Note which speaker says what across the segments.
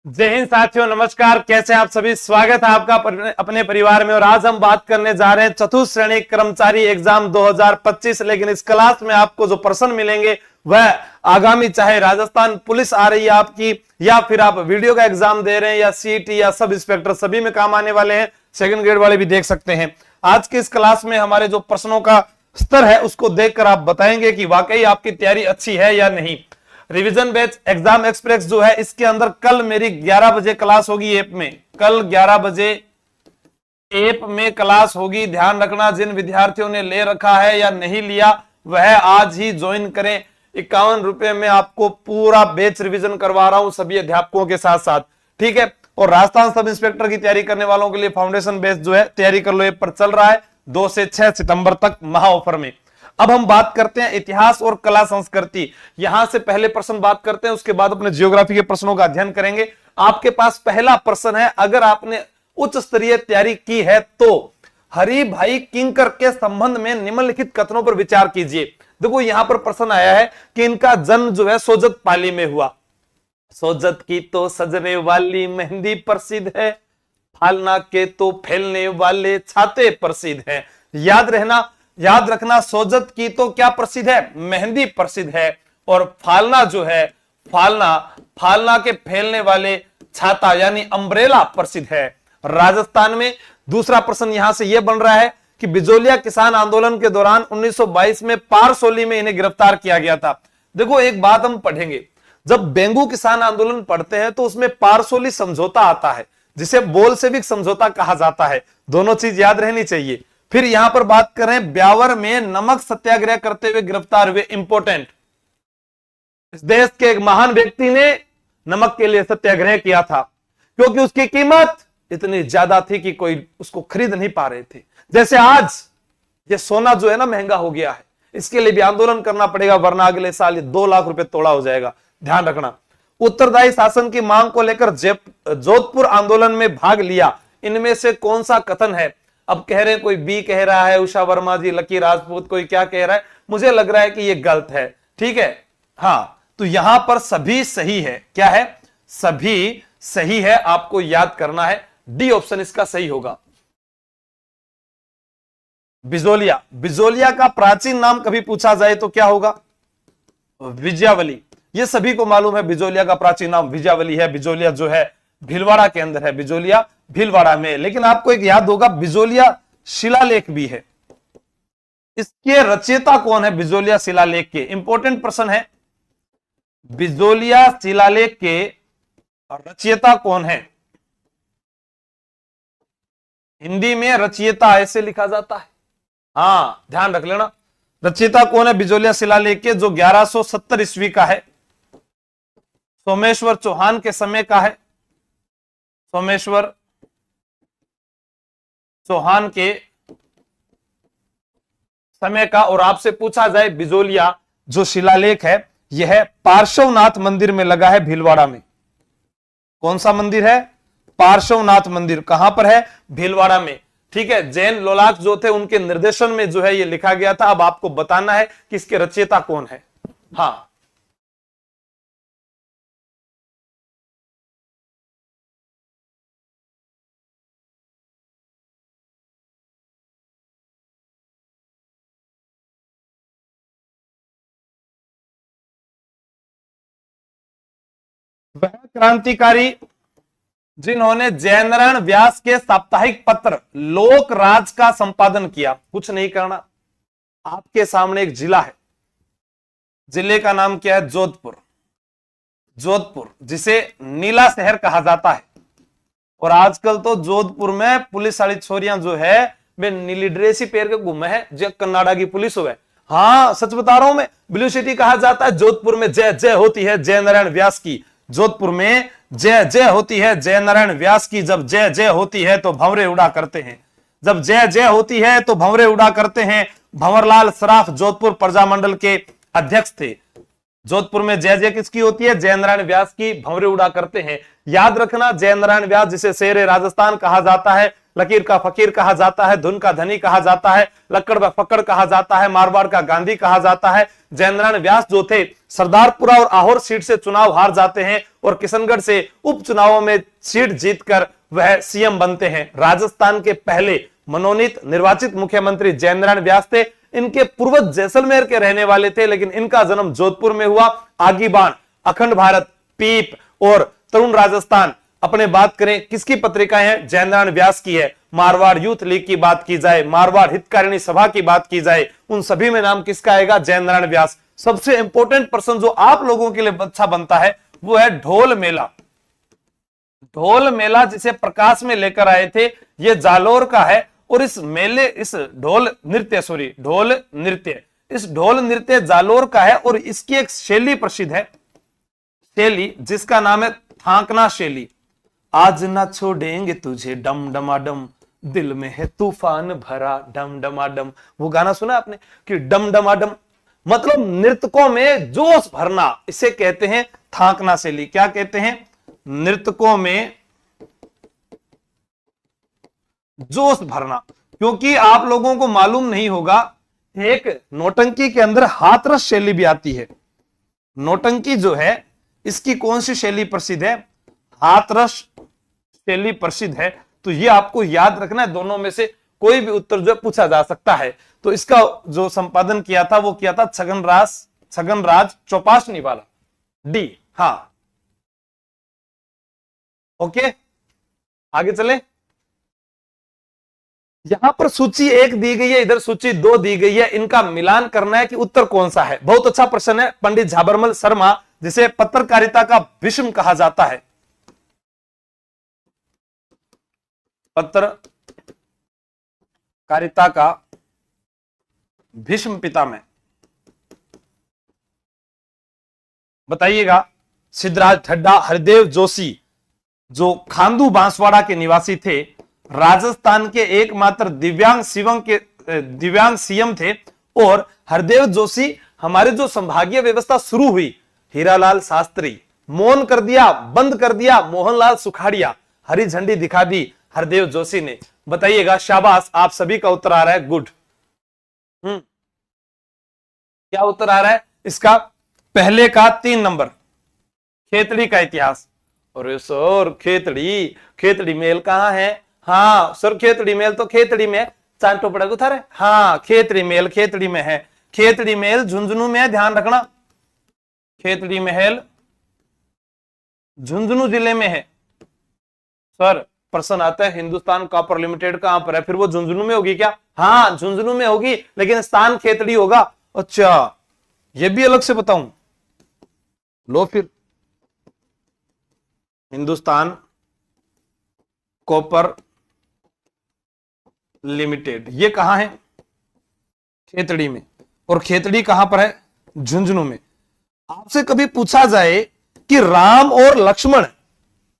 Speaker 1: जय हिंद साथियों, नमस्कार। कैसे आप सभी? स्वागत है आपका अपने परिवार में। और आज हम बात करने जा रहे हैं चतुर्थ श्रेणी कर्मचारी एग्जाम 2025। लेकिन इस क्लास में आपको जो प्रश्न मिलेंगे वह आगामी, चाहे राजस्थान पुलिस आ रही है आपकी, या फिर आप वीडियो का एग्जाम दे रहे हैं, या सीईटी या सब इंस्पेक्टर, सभी में काम आने वाले हैं। सेकंड ग्रेड वाले भी देख सकते हैं। आज की इस क्लास में हमारे जो प्रश्नों का स्तर है उसको देखकर आप बताएंगे कि वाकई आपकी तैयारी अच्छी है या नहीं। रिवीजन बैच एग्जाम एक्सप्रेस जो है, इसके अंदर कल मेरी 11 बजे क्लास होगी ऐप में। कल 11 बजे ऐप में क्लास होगी। ध्यान रखना, जिन विद्यार्थियों ने ले रखा है या नहीं लिया वह आज ही ज्वाइन करें। 51 रुपए में आपको पूरा बैच रिवीजन करवा रहा हूं सभी अध्यापकों के साथ साथ, ठीक है। और राजस्थान सब इंस्पेक्टर की तैयारी करने वालों के लिए फाउंडेशन बैच जो है तैयारी कर लो ऐप पर चल रहा है 2 से 6 सितंबर तक महा ऑफर में। अब हम बात करते हैं इतिहास और कला संस्कृति। यहां से पहले प्रश्न बात करते हैं, उसके बाद अपने जियोग्राफी के प्रश्नों का अध्ययन करेंगे। आपके पास पहला प्रश्न है, अगर आपने उच्च स्तरीय तैयारी की है तो हरि भाई किंकर के संबंध में निम्नलिखित कथनों पर विचार कीजिए। देखो यहां पर प्रश्न आया है कि इनका जन्म जो है सोजत पाली में हुआ। सोजत की तो सजने वाली मेहंदी प्रसिद्ध है, फालना के तो फैलने वाले छाते प्रसिद्ध है। याद रखना, सोजत की तो क्या प्रसिद्ध है? मेहंदी प्रसिद्ध है। और फालना जो है, फालना के फैलने वाले छाता यानी अम्ब्रेला प्रसिद्ध है राजस्थान में। दूसरा प्रश्न यहां से यह बन रहा है कि बिजोलिया किसान आंदोलन के दौरान 1922 में पारसोली में इन्हें गिरफ्तार किया गया था। देखो एक बात हम पढ़ेंगे, जब बेंगू किसान आंदोलन पढ़ते हैं तो उसमें पारसोली समझौता आता है, जिसे बोल्शेविक समझौता कहा जाता है। दोनों चीज याद रहनी चाहिए। फिर यहां पर बात करें, ब्यावर में नमक सत्याग्रह करते हुए गिरफ्तार हुए। इंपोर्टेंट, इस देश के एक महान व्यक्ति ने नमक के लिए सत्याग्रह किया था, क्योंकि उसकी कीमत इतनी ज्यादा थी कि कोई उसको खरीद नहीं पा रहे थे। जैसे आज ये सोना जो है ना महंगा हो गया है, इसके लिए भी आंदोलन करना पड़ेगा, वरना अगले साल ये 2 लाख रुपए तोड़ा हो जाएगा। ध्यान रखना। उत्तरदायी शासन की मांग को लेकर जोधपुर आंदोलन में भाग लिया। इनमें से कौन सा कथन है? अब कह रहे हैं, कोई बी कह रहा है उषा वर्मा जी, लकी राजपूत, कोई क्या कह रहा है। मुझे लग रहा है कि ये गलत है, ठीक है। हाँ, तो यहां पर सभी सही है। क्या है? सभी सही है, आपको याद करना है। डी ऑप्शन इसका सही होगा। बिजोलिया का प्राचीन नाम कभी पूछा जाए तो क्या होगा? विजयावली। ये सभी को मालूम है, बिजोलिया का प्राचीन नाम विजयावली है। बिजोलिया जो है भीलवाड़ा के अंदर है, बिजोलिया भीलवाड़ा में। लेकिन आपको एक याद होगा, बिजोलिया शिलालेख भी है। इसके रचयिता कौन है? बिजोलिया शिलालेख के। इंपॉर्टेंट प्रश्न है, बिजोलिया शिलालेख के रचयिता कौन है? हिंदी में रचयिता ऐसे लिखा जाता है। हाँ, ध्यान रख लेना। रचयिता कौन है बिजोलिया शिलालेख के, जो 1170 ईस्वी का है, सोमेश्वर चौहान के समय का है। सोमेश्वर चौहान के समय का। और आपसे पूछा जाए, बिजोलिया जो शिलालेख है यह पार्श्वनाथ मंदिर में लगा है भीलवाड़ा में। कौन सा मंदिर है? पार्श्वनाथ मंदिर। कहां पर है? भीलवाड़ा में, ठीक है। जैन लोलाक जो थे उनके निर्देशन में जो है यह लिखा गया था। अब आपको बताना है कि इसके रचयिता कौन है। हाँ, वह क्रांतिकारी जिन्होंने जयनारायण व्यास के साप्ताहिक पत्र लोक राज का संपादन किया। कुछ नहीं करना, आपके सामने एक जिला है, जिले का नाम क्या है? जोधपुर। जोधपुर, जिसे नीला शहर कहा जाता है। और आजकल तो जोधपुर में पुलिस वाली छोरियां जो है वे नीली ड्रेस ही पहन के घूमे हैं, जो कन्नाडा की पुलिस हो गए। हाँ, सच बता रहा हूं मैं। ब्लू सिटी कहा जाता है। जोधपुर में जय जय होती है जयनारायण व्यास की। जोधपुर में जय जय होती है जयनारायण व्यास की। जब जय जय होती है तो भंवरे उड़ा करते हैं। जब जय जय होती है तो भंवरे उड़ा करते हैं। भंवरलाल सराफ जोधपुर प्रजामंडल के अध्यक्ष थे। जोधपुर में जय जय किसकी होती है? जयनारायण व्यास की। भंवरे उड़ा करते हैं। याद रखना, जयनारायण व्यास जिसे शेर राजस्थान कहा जाता है, लकीर का फकीर कहा जाता है, धुन का धनी कहा जाता है, लक्कड़ व फक्कड़ कहा जाता है, मारवाड़ का गांधी कहा जाता है। जयनारायण व्यास जो थे सरदारपुरा और आहोर सीट से चुनाव हार जाते हैं और किशनगढ़ से उपचुनावों में सीट जीतकर वह सीएम बनते हैं। राजस्थान के पहले मनोनीत निर्वाचित मुख्यमंत्री जयनारायण व्यास थे। इनके पूर्वज जैसलमेर के रहने वाले थे, लेकिन इनका जन्म जोधपुर में हुआ। आगीबान, अखंड भारत, पीप और तरुण राजस्थान। अपने बात करें किसकी पत्रिकाएं हैं, जयनारायण व्यास की है। मारवाड़ यूथ लीग की बात की जाए, मारवाड़ हितकारिणी सभा की बात की जाए, उन सभी में नाम किसका आएगा, जयनारायण व्यास। सबसे इंपॉर्टेंट पर्सन जो आप लोगों के लिए अच्छा बनता है वो है ढोल मेला। ढोल मेला जिसे प्रकाश में लेकर आए थे, ये जालोर का है। और इस ढोल नृत्य इस ढोल नृत्य जालोर का है और इसकी एक शैली प्रसिद्ध है, शैली जिसका नाम है थांकना शैली। आज ना छोड़ेंगे तुझे डम डमाडम, दिल में है तूफान भरा डम डमाडम। वो गाना सुना आपने कि डम डमाडम मतलब नृतकों में जोश भरना, इसे कहते हैं थांकना शैली। क्या कहते हैं, नृतकों में जोश भरना। क्योंकि आप लोगों को मालूम नहीं होगा, एक नौटंकी के अंदर हाथरस शैली भी आती है। नौटंकी जो है इसकी कौन सी शैली प्रसिद्ध है, हाथरस शैली प्रसिद्ध है। तो ये आपको याद रखना है, दोनों में से कोई भी उत्तर जो पूछा जा सकता है। तो इसका जो संपादन किया था वो किया था छगनराज चौपासनी वाला, डी। हाँ, ओके, आगे चले। यहां पर सूची 1 दी गई है, इधर सूची 2 दी गई है। इनका मिलान करना है कि उत्तर कौन सा है। बहुत अच्छा प्रश्न है। पंडित झाबरमल शर्मा, जिसे पत्रकारिता का भीष्म कहा जाता है, पत्रकारिता का भीष्म पितामह, बताइएगा। सिद्धराज ढड्डा, हरदेव जोशी जो खांदू बांसवाड़ा के निवासी थे, राजस्थान के एकमात्र दिव्यांग सीएम थे। और हरदेव जोशी, हमारे जो संभागीय व्यवस्था शुरू हुई, हीरालाल शास्त्री मौन कर दिया, बंद कर दिया, मोहनलाल सुखाड़िया हरी झंडी दिखा दी हरदेव जोशी ने। बताइएगा, शाबाश, आप सभी का उत्तर आ रहा है, गुड। क्या उत्तर आ रहा है इसका, पहले का 3 नंबर, खेतड़ी का इतिहास। और सर खेतड़ी मेल कहां है, हाँ सर खेतड़ी मेल तो खेतड़ी में चांटो पड़ा उतार है, हाँ खेतड़ी मेल खेतड़ी में है। खेतड़ी मेल झुंझुनू में है, ध्यान रखना, खेतड़ी महल झुंझुनू जिले में है। सर प्रश्न आता है हिंदुस्तान कॉपर लिमिटेड कहां पर है, फिर वो झुंझुनू में होगी क्या, हाँ झुंझुनू में होगी, लेकिन स्थान खेतड़ी होगा। अच्छा, ये भी अलग से बताऊं, लो फिर, हिंदुस्तान कॉपर लिमिटेड ये कहां है, खेतड़ी में। और खेतड़ी कहां पर है, झुंझुनू में। आपसे कभी पूछा जाए कि राम और लक्ष्मण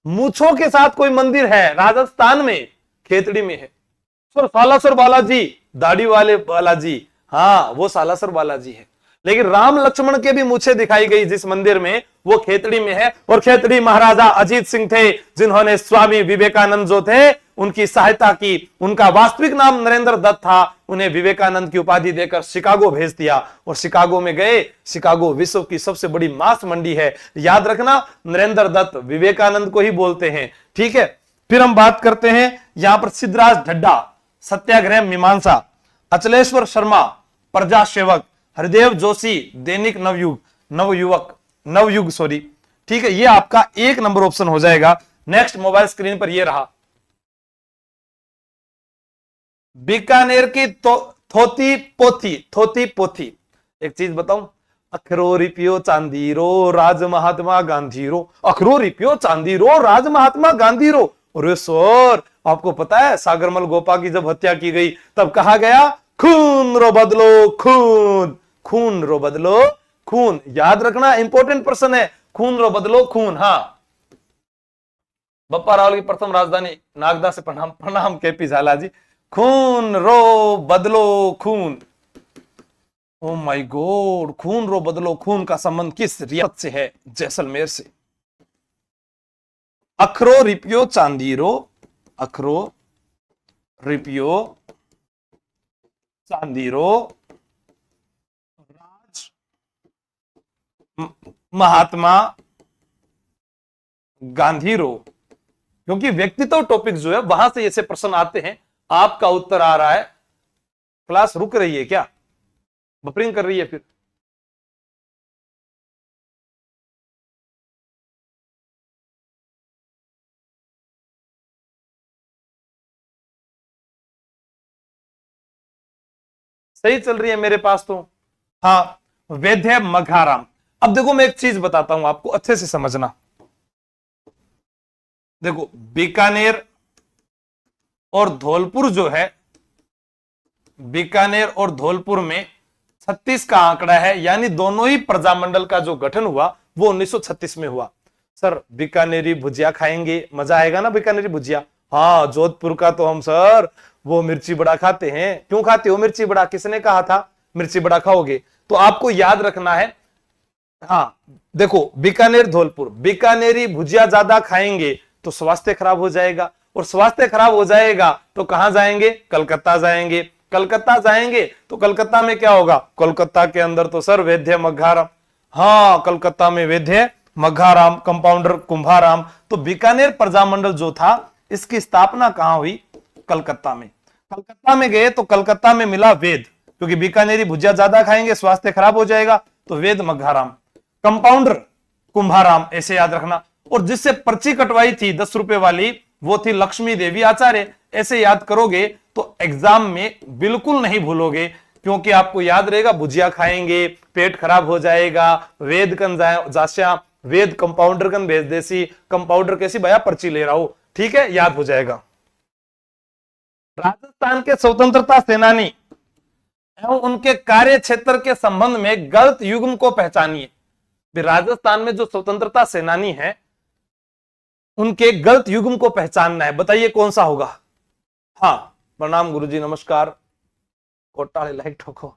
Speaker 1: मूछों के साथ कोई मंदिर है राजस्थान में, खेतड़ी में है। सर सालासर बालाजी, दाढ़ी वाले बालाजी, हाँ वो सालासर बालाजी है। लेकिन राम लक्ष्मण के भी मूछे दिखाई गई जिस मंदिर में, वो खेतड़ी में है। और खेतड़ी महाराजा अजीत सिंह थे, जिन्होंने स्वामी विवेकानंद जो थे उनकी सहायता की। उनका वास्तविक नाम नरेंद्र दत्त था, उन्हें विवेकानंद की उपाधि देकर शिकागो भेज दिया और शिकागो में गए। शिकागो विश्व की सबसे बड़ी मांस मंडी है, याद रखना, नरेंद्र दत्त विवेकानंद को ही बोलते हैं, ठीक है। फिर हम बात करते हैं यहां पर सिद्धराज ढड्डा, सत्याग्रह मीमांसा, अचलेश्वर शर्मा, प्रजा सेवक, हरदेव जोशी, दैनिक नवयुग सॉरी, ठीक है। ये आपका 1 नंबर ऑप्शन हो जाएगा। नेक्स्ट मोबाइल स्क्रीन पर ये रहा, बीकानेर की थोती पोथी। एक चीज बताऊं, अखरो रिपियो चांदी रो राज महात्मा गांधी रो, अखरो रिपियो चांदी रो राज महात्मा गांधी रो। अरे सर आपको पता है सागरमल गोपा की जब हत्या की गई तब कहा गया खून रो बदलो खून, खून रो बदलो खून, याद रखना, इंपॉर्टेंट प्रश्न है, खून रो बदलो खून। हाँ, बप्पा रावल की प्रथम राजधानी नागदा से प्रणाम केपी झाला जी। खून रो बदलो खून, ओ माय गॉड, खून रो बदलो खून का संबंध किस रियासत से है, जैसलमेर से। अखरो रिपियो चांदी रो, अखरो रिपियो, चांदीरो, राज, महात्मा गांधीरो। क्योंकि व्यक्तित्व टॉपिक जो है वहां से ऐसे प्रश्न आते हैं। आपका उत्तर आ रहा है। क्लास रुक रही है क्या? बफरिंग कर रही है फिर? सही चल रही है मेरे पास तो। हाँ, वैद्य मघाराम। अब देखो मैं एक चीज बताता हूं आपको, अच्छे से समझना। देखो बीकानेर और धौलपुर जो है, बीकानेर और धौलपुर में 36 का आंकड़ा है, यानी दोनों ही प्रजामंडल का जो गठन हुआ वो 1936 में हुआ। सर बीकानेरी भुजिया खाएंगे, मजा आएगा ना बीकानेरी भुजिया? हाँ, जोधपुर का तो हम सर वो मिर्ची बड़ा खाते हैं। क्यों खाते हो मिर्ची बड़ा? किसने कहा था मिर्ची बड़ा खाओगे? तो आपको याद रखना है। हाँ देखो, बीकानेर धौलपुर, बीकानेरी भुजिया ज्यादा खाएंगे तो स्वास्थ्य खराब हो जाएगा, और स्वास्थ्य खराब हो जाएगा तो कहां जाएंगे? कलकत्ता जाएंगे। कलकत्ता जाएंगे तो कलकत्ता में क्या होगा? कोलकाता के अंदर तो सर वैद्य मघाराम। हाँ, कलकत्ता में वैद्य मघाराम, कंपाउंडर कुंभाराम। तो बीकानेर प्रजामंडल जो था इसकी स्थापना कहां हुई? कलकत्ता में। कलकत्ता में गए तो कलकत्ता में मिला वेद, क्योंकि बीकानेरी भुजिया ज्यादा खाएंगे स्वास्थ्य खराब हो जाएगा, तो वेद मघाराम। कंपाउंडर कुंभाराम, ऐसे याद रखना। और जिससे पर्ची कटवाई थी 10 रुपए वाली वो थी लक्ष्मी देवी आचार्य। ऐसे याद करोगे तो एग्जाम में बिल्कुल नहीं भूलोगे, क्योंकि आपको याद रहेगा भुजिया खाएंगे पेट खराब हो जाएगा, वेद कन जास्या, वेद कंपाउंडर कन भेज देसी, कंपाउंडर कैसी भैया पर्ची ले रहा हूं, ठीक है, याद हो जाएगा। राजस्थान के स्वतंत्रता सेनानी एवं उनके कार्य क्षेत्र के संबंध में गलत युग्म को पहचानिए। राजस्थान में जो स्वतंत्रता सेनानी है उनके गलत युग्म को पहचानना है, बताइए कौन सा होगा? हाँ, प्रणाम गुरुजी, नमस्कार। कोटाले लाइक ठोको,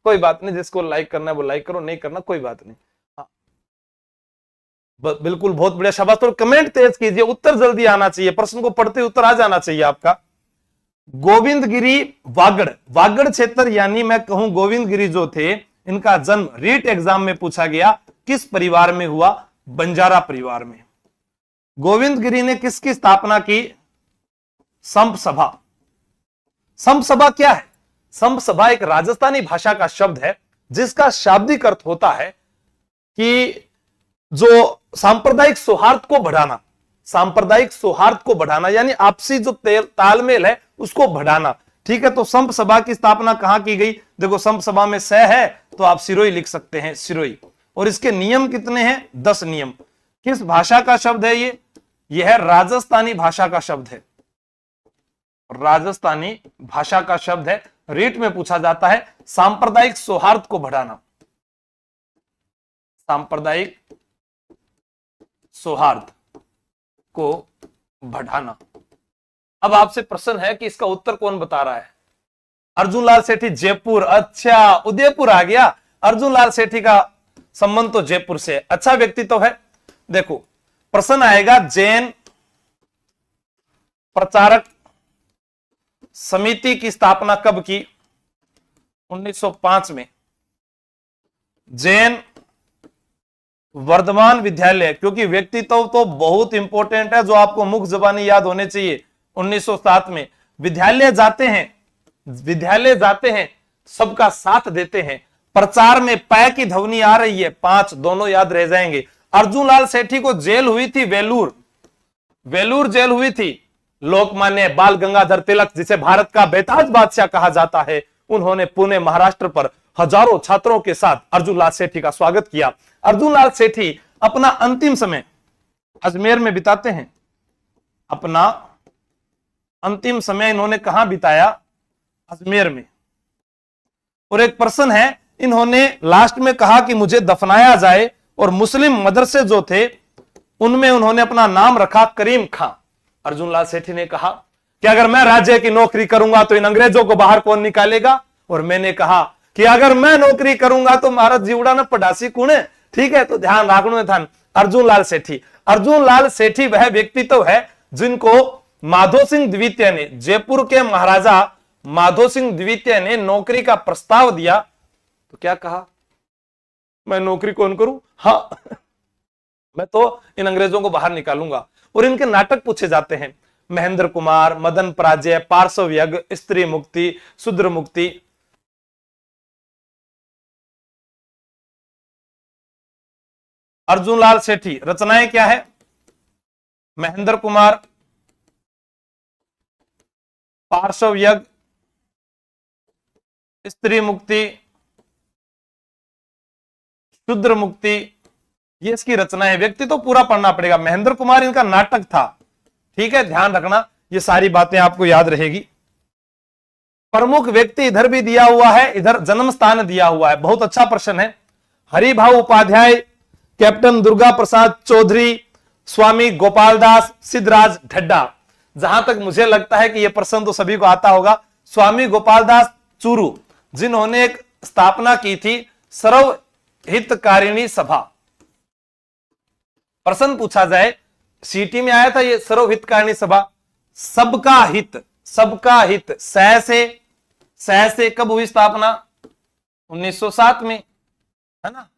Speaker 1: कोई बात नहीं, जिसको लाइक करना है वो लाइक करो, नहीं करना कोई बात नहीं। हाँ बिल्कुल, बहुत बढ़िया, शाबाश। तो कमेंट तेज कीजिए, उत्तर जल्दी आना चाहिए, प्रश्न को पढ़ते उत्तर आ जाना चाहिए आपका। गोविंदगिरी वागड़, वागड़ क्षेत्र यानी मैं कहूं गोविंदगिरी जो थे, इनका जन्म रीट एग्जाम में पूछा गया, किस परिवार में हुआ? बंजारा परिवार में। गोविंदगिरी ने किसकी स्थापना की? संप सभा। संप सभा क्या है? संप सभा एक राजस्थानी भाषा का शब्द है जिसका शाब्दिक अर्थ होता है कि जो सांप्रदायिक सौहार्द को बढ़ाना, सांप्रदायिक सौहार्द को बढ़ाना, यानी आपसी जो तालमेल है उसको बढ़ाना, ठीक है। तो संप सभा की स्थापना कहां की गई? देखो संप सभा में स है तो आप सिरोई लिख सकते हैं, सिरोई। और इसके नियम कितने हैं? 10 नियम। किस भाषा का शब्द है ये? यह है राजस्थानी भाषा का शब्द है, राजस्थानी भाषा का शब्द है। रीट में पूछा जाता है सांप्रदायिक सौहार्द को बढ़ाना, सांप्रदायिक सौहार्द को बढ़ाना। अब आपसे प्रश्न है कि इसका उत्तर कौन बता रहा है? अर्जुन लाल सेठी, जयपुर। अच्छा, उदयपुर आ गया। अर्जुन लाल सेठी का संबंध तो जयपुर से, अच्छा व्यक्तित्व है। देखो प्रश्न आएगा, जैन प्रचारक समिति की स्थापना कब की? 1905 में। जैन वर्धमान विद्यालय, क्योंकि व्यक्तित्व तो बहुत इंपॉर्टेंट है जो आपको मुख्य जबानी याद होने चाहिए। 1907 में। विद्यालय जाते हैं, विद्यालय जाते हैं, सबका साथ देते हैं, प्रचार में पै की ध्वनि आ रही है, 5 दोनों याद रह जाएंगे। अर्जुन लाल सेठी को जेल हुई थी वेलूर, वेलूर जेल हुई थी। लोकमान्य बाल गंगाधर तिलक, जिसे भारत का बेताज बादशाह कहा जाता है, उन्होंने पुणे महाराष्ट्र पर हजारों छात्रों के साथ अर्जुन लाल सेठी का स्वागत किया। अर्जुन लाल सेठी अपना अंतिम समय अजमेर में बिताते हैं, अपना अंतिम समय इन्होंने कहां बिताया? अजमेर में। और एक प्रश्न है, इन्होंने लास्ट में कहा कि मुझे दफनाया जाए, और मुस्लिम मदरसे जो थे उनमें उन्होंने अपना नाम रखा करीम खां। अर्जुन लाल सेठी ने कहा कि अगर मैं राज्य की नौकरी करूंगा तो इन अंग्रेजों को बाहर कौन निकालेगा? और मैंने कहा कि अगर मैं नौकरी करूंगा तो महाराज जीवड़ा न पढ़ासी कौन है, ठीक है। तो ध्यान रखना था, अर्जुन लाल सेठी। अर्जुन लाल सेठी वह व्यक्तित्व है जिनको माधो सिंह द्वितीय ने, जयपुर के महाराजा माधो सिंह द्वितीय ने नौकरी का प्रस्ताव दिया तो क्या कहा, मैं नौकरी कौन करूं, हाँ मैं तो इन अंग्रेजों को बाहर निकालूंगा। और इनके नाटक पूछे जाते हैं, महेंद्र कुमार, मदन पराजय, पार्श्व यज्ञ, स्त्री मुक्ति, शूद्र मुक्ति। अर्जुन लाल सेठी रचनाएं क्या है, महेंद्र कुमार, पार्श्व यज्ञ, स्त्री मुक्ति, शूद्र मुक्ति, ये इसकी रचना है। व्यक्ति तो पूरा पढ़ना पड़ेगा। महेंद्र कुमार इनका नाटक था, ठीक है, ध्यान रखना, ये सारी बातें आपको याद रहेगी। प्रमुख व्यक्ति इधर भी दिया हुआ है, इधर जन्म स्थान दिया हुआ है, बहुत अच्छा प्रश्न है। हरिभाऊ उपाध्याय, कैप्टन दुर्गा प्रसाद चौधरी, स्वामी गोपाल दास, सिद्धराज ढड्डा। जहां तक मुझे लगता है कि यह प्रश्न तो सभी को आता होगा, स्वामी गोपाल दास चूरू, जिन्होंने एक स्थापना की थी सर्वहितकारिणी सभा। प्रश्न पूछा जाए, सीटी में आया था ये सर्वहितकारिणी सभा, सबका हित, सबका हित, सह से कब हुई स्थापना, 1907 में, है ना।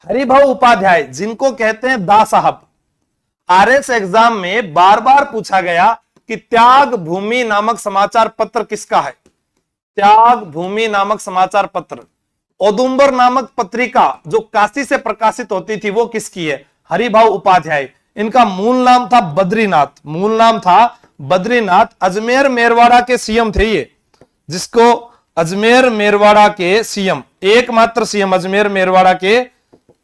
Speaker 1: हरिभाऊ उपाध्याय, जिनको कहते हैं दा साहब, आरएस एग्जाम में बार बार पूछा गया कि त्याग भूमि नामक समाचार पत्र किसका है, त्याग भूमि नामक समाचार पत्र। औदुंबर नामक पत्रिका जो काशी से प्रकाशित होती थी वो किसकी है, हरिभाऊ उपाध्याय। इनका मूल नाम था बद्रीनाथ, मूल नाम था बद्रीनाथ। अजमेर मेरवाड़ा के सीएम थे ये, जिसको अजमेर मेरवाड़ा के सीएम, एकमात्र सीएम अजमेर मेरवाड़ा के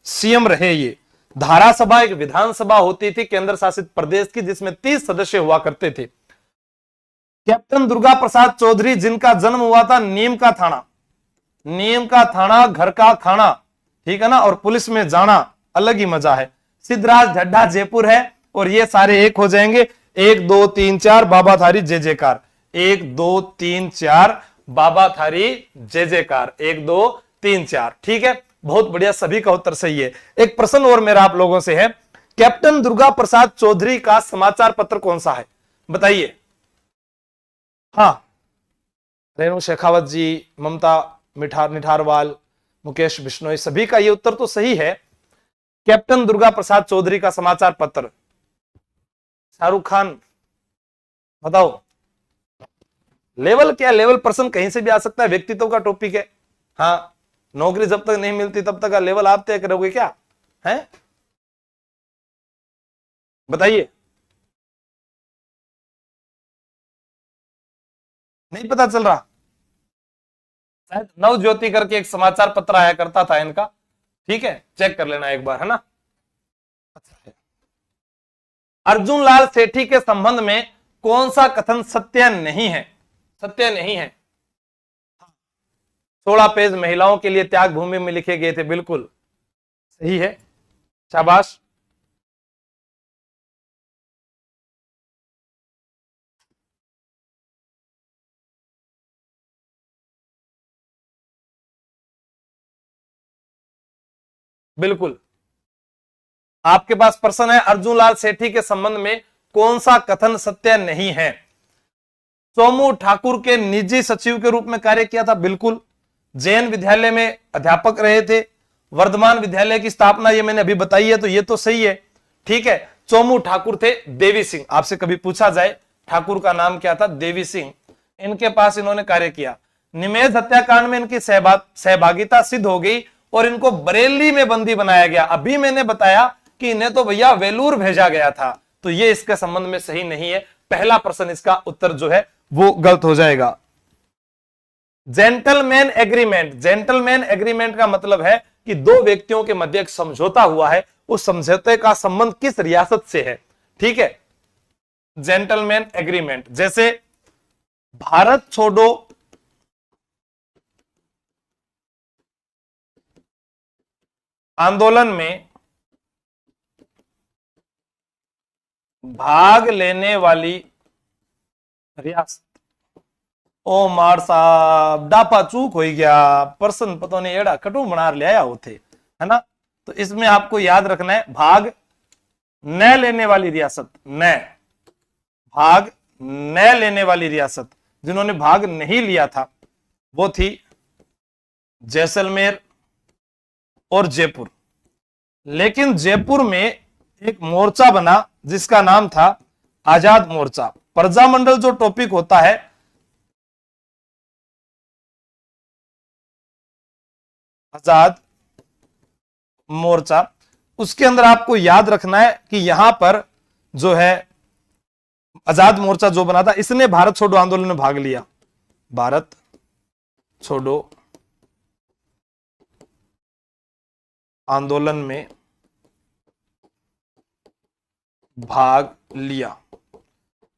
Speaker 1: सीएम रहे ये। धारा सभा एक विधानसभा होती थी केंद्र शासित प्रदेश की, जिसमें 30 सदस्य हुआ करते थे। कैप्टन दुर्गा प्रसाद चौधरी, जिनका जन्म हुआ था नीम का थाना, नीम का थाना घर का खाना, ठीक है ना, और पुलिस में जाना अलग ही मजा है। सिद्धराज ढड्डा जयपुर है, और ये सारे एक हो जाएंगे। 1 2 3 4 बाबा थारी जय जयकार, 1 2 3 4 बाबा थारी जय जयकार, 1 2 3 4, ठीक है, बहुत बढ़िया, सभी का उत्तर सही है। एक प्रश्न और मेरा आप लोगों से है, कैप्टन दुर्गा प्रसाद चौधरी का समाचार पत्र कौन सा है, बताइए। हाँ, रेणु शेखावत जी, ममता निठारवाल, मुकेश बिश्नोई, सभी का ये उत्तर तो सही है। कैप्टन दुर्गा प्रसाद चौधरी का समाचार पत्र, शाहरुख खान, बताओ। लेवल क्या, लेवल प्रश्न कहीं से भी आ सकता है, व्यक्तित्व का टॉपिक है। हाँ, नौकरी जब तक नहीं मिलती तब तक का लेवल आप तय करोगे क्या है, बताइए। नहीं पता चल रहा, शायद नवज्योति करके एक समाचार पत्र आया करता था इनका, ठीक है, चेक कर लेना एक बार, है ना। अच्छा, अर्जुन लाल सेठी के संबंध में कौन सा कथन सत्य नहीं है, सत्य नहीं है। 16 पेज महिलाओं के लिए त्याग भूमि में लिखे गए थे, बिल्कुल सही है, शाबाश। बिल्कुल, आपके पास प्रश्न है, अर्जुन लाल सेठी के संबंध में कौन सा कथन सत्य नहीं है। सोमू ठाकुर के निजी सचिव के रूप में कार्य किया था, बिल्कुल। जैन विद्यालय में अध्यापक रहे थे। वर्धमान विद्यालय की स्थापना ये मैंने अभी बताई है, तो ये तो सही है, ठीक है। चोमू ठाकुर थे। देवी सिंह, आपसे कभी पूछा जाए ठाकुर का नाम क्या था, देवी सिंह, इनके पास इन्होंने कार्य किया। निमेज हत्याकांड में इनकी सहभागिता सिद्ध हो गई और इनको बरेली में बंदी बनाया गया। अभी मैंने बताया कि इन्हें तो भैया वेलूर भेजा गया था, तो ये इसके संबंध में सही नहीं है। पहला प्रश्न इसका उत्तर जो है वो गलत हो जाएगा। जेंटलमैन एग्रीमेंट, जेंटलमैन एग्रीमेंट का मतलब है कि दो व्यक्तियों के मध्य एक समझौता हुआ है, उस समझौते का संबंध किस रियासत से है, ठीक है। जेंटलमैन एग्रीमेंट, जैसे भारत छोड़ो आंदोलन में भाग लेने वाली रियासत। ओ मार साहब डापा चूक हो गया, प्रश्न पता नहीं एड़ा कटू बना लिया होते, है ना। तो इसमें आपको याद रखना है भाग न लेने वाली रियासत, न भाग न लेने वाली रियासत, जिन्होंने भाग नहीं लिया था वो थी जैसलमेर और जयपुर। लेकिन जयपुर में एक मोर्चा बना जिसका नाम था आजाद मोर्चा। प्रजामंडल जो टॉपिक होता है, आजाद मोर्चा, उसके अंदर आपको याद रखना है कि यहां पर जो है आजाद मोर्चा जो बना था, इसने भारत छोड़ो आंदोलन में भाग लिया। भारत छोड़ो आंदोलन में भाग लिया।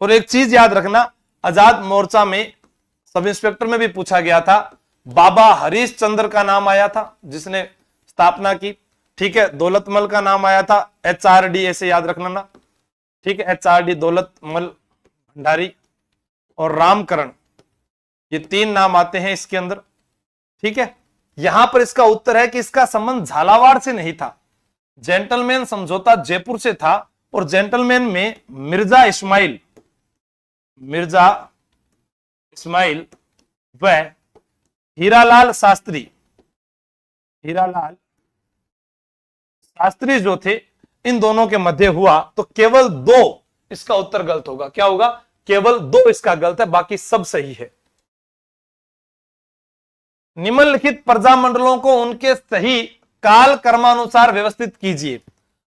Speaker 1: और एक चीज याद रखना, आजाद मोर्चा में सब इंस्पेक्टर में भी पूछा गया था, बाबा हरीश चंद्र का नाम आया था जिसने स्थापना की। ठीक है, दौलतमल का नाम आया था, HRD ऐसे याद रखना ना। ठीक है, HRD दौलतमल भंडारी और रामकरण, ये 3 नाम आते हैं इसके अंदर। ठीक है, यहां पर इसका उत्तर है कि इसका संबंध झालावाड़ से नहीं था। जेंटलमैन समझौता जयपुर से था और जेंटलमैन में मिर्जा इस्माइल व हीरालाल शास्त्री जो थे, इन दोनों के मध्य हुआ। तो केवल 2 इसका उत्तर गलत होगा। क्या होगा? केवल 2 इसका गलत है, बाकी सब सही है। निम्नलिखित प्रजामंडलों को उनके सही काल कर्मानुसार व्यवस्थित कीजिए।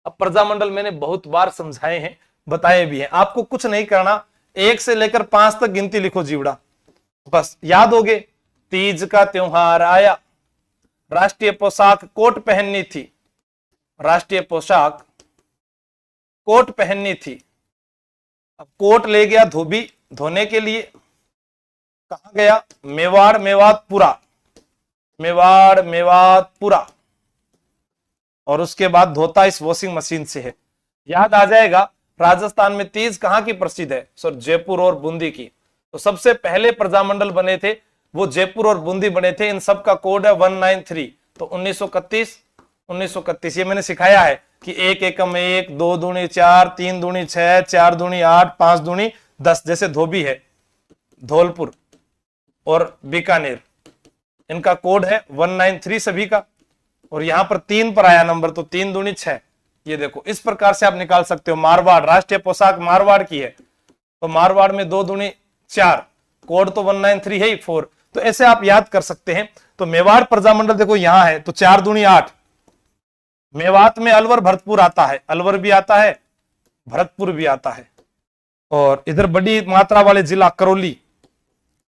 Speaker 1: अब प्रजामंडल मैंने बहुत बार समझाए हैं, बताए भी हैं, आपको कुछ नहीं करना, 1 से लेकर 5 तक गिनती लिखो जीवड़ा, बस याद होगे। तीज का त्योहार आया, राष्ट्रीय पोशाक कोट पहननी थी, राष्ट्रीय पोशाक कोट पहननी थी। अब कोट ले गया धोबी धोने के लिए, कहां गया? मेवाड़ मेवातपुरा, और उसके बाद धोता इस वॉशिंग मशीन से है। याद आ जाएगा। राजस्थान में तीज कहां की प्रसिद्ध है? सर जयपुर और बूंदी की। तो सबसे पहले प्रजामंडल बने थे वो जयपुर और बूंदी बने थे। इन सब का कोड है 193। तो 1931 ये मैंने सिखाया है कि 1 एकम 1, 2 दूनी 4, 3 दूनी 6, 4 दूनी 8, 5 दूनी 10। जैसे धोबी है धौलपुर और बीकानेर, इनका कोड है 193 सभी का। और यहां पर 3 पर आया नंबर, तो 3 दूनी 6। ये देखो, इस प्रकार से आप निकाल सकते हो। मारवाड़, राष्ट्रीय पोशाक मारवाड़ की है, तो मारवाड़ में 2 दूनी 4, कोड तो 193 है ही 4। तो ऐसे आप याद कर सकते हैं। तो मेवाड़ प्रजामंडल देखो यहां है, तो 4 दूनी 8। मेवात में अलवर भरतपुर आता है, अलवर भी आता है, भरतपुर भी आता है। और इधर बड़ी मात्रा वाले जिला करौली,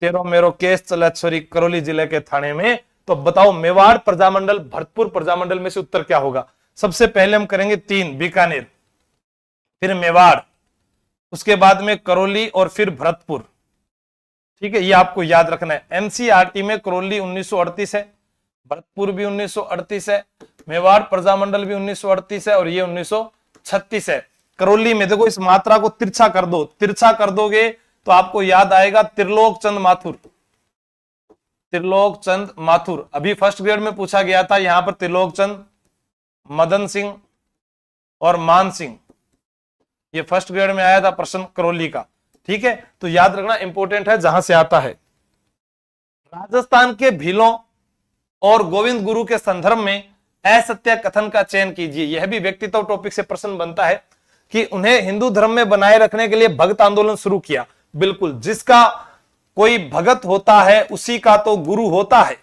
Speaker 1: तेरो मेरो केस चलेश्वरी करौली जिले के थाने में। तो बताओ मेवाड़ प्रजामंडल भरतपुर प्रजामंडल में से उत्तर क्या होगा? सबसे पहले हम करेंगे 3 बीकानेर, फिर मेवाड़, उसके बाद में करौली और फिर भरतपुर। ठीक है, ये आपको याद रखना है। एनसीईआरटी में करौली 1938 है, भरतपुर भी 1938 है, मेवाड़ प्रजामंडल भी 1938 है और ये 1936 है। करौली में देखो इस मात्रा को तिरछा कर दो, तिरछा कर दोगे तो आपको याद आएगा त्रिलोक चंद माथुर। अभी फर्स्ट ग्रेड में पूछा गया था, यहां पर त्रिलोक चंद, मदन सिंह और मान सिंह, ये फर्स्ट ग्रेड में आया था प्रश्न करौली का। ठीक है, तो याद रखना, इंपॉर्टेंट है जहां से आता है। राजस्थान के भीलों और गोविंद गुरु के संदर्भ में असत्य कथन का चयन कीजिए। यह भी व्यक्तित्व टॉपिक से प्रश्न बनता है कि उन्हें हिंदू धर्म में बनाए रखने के लिए भक्त आंदोलन शुरू किया। बिल्कुल, जिसका कोई भगत होता है उसी का तो गुरु होता है,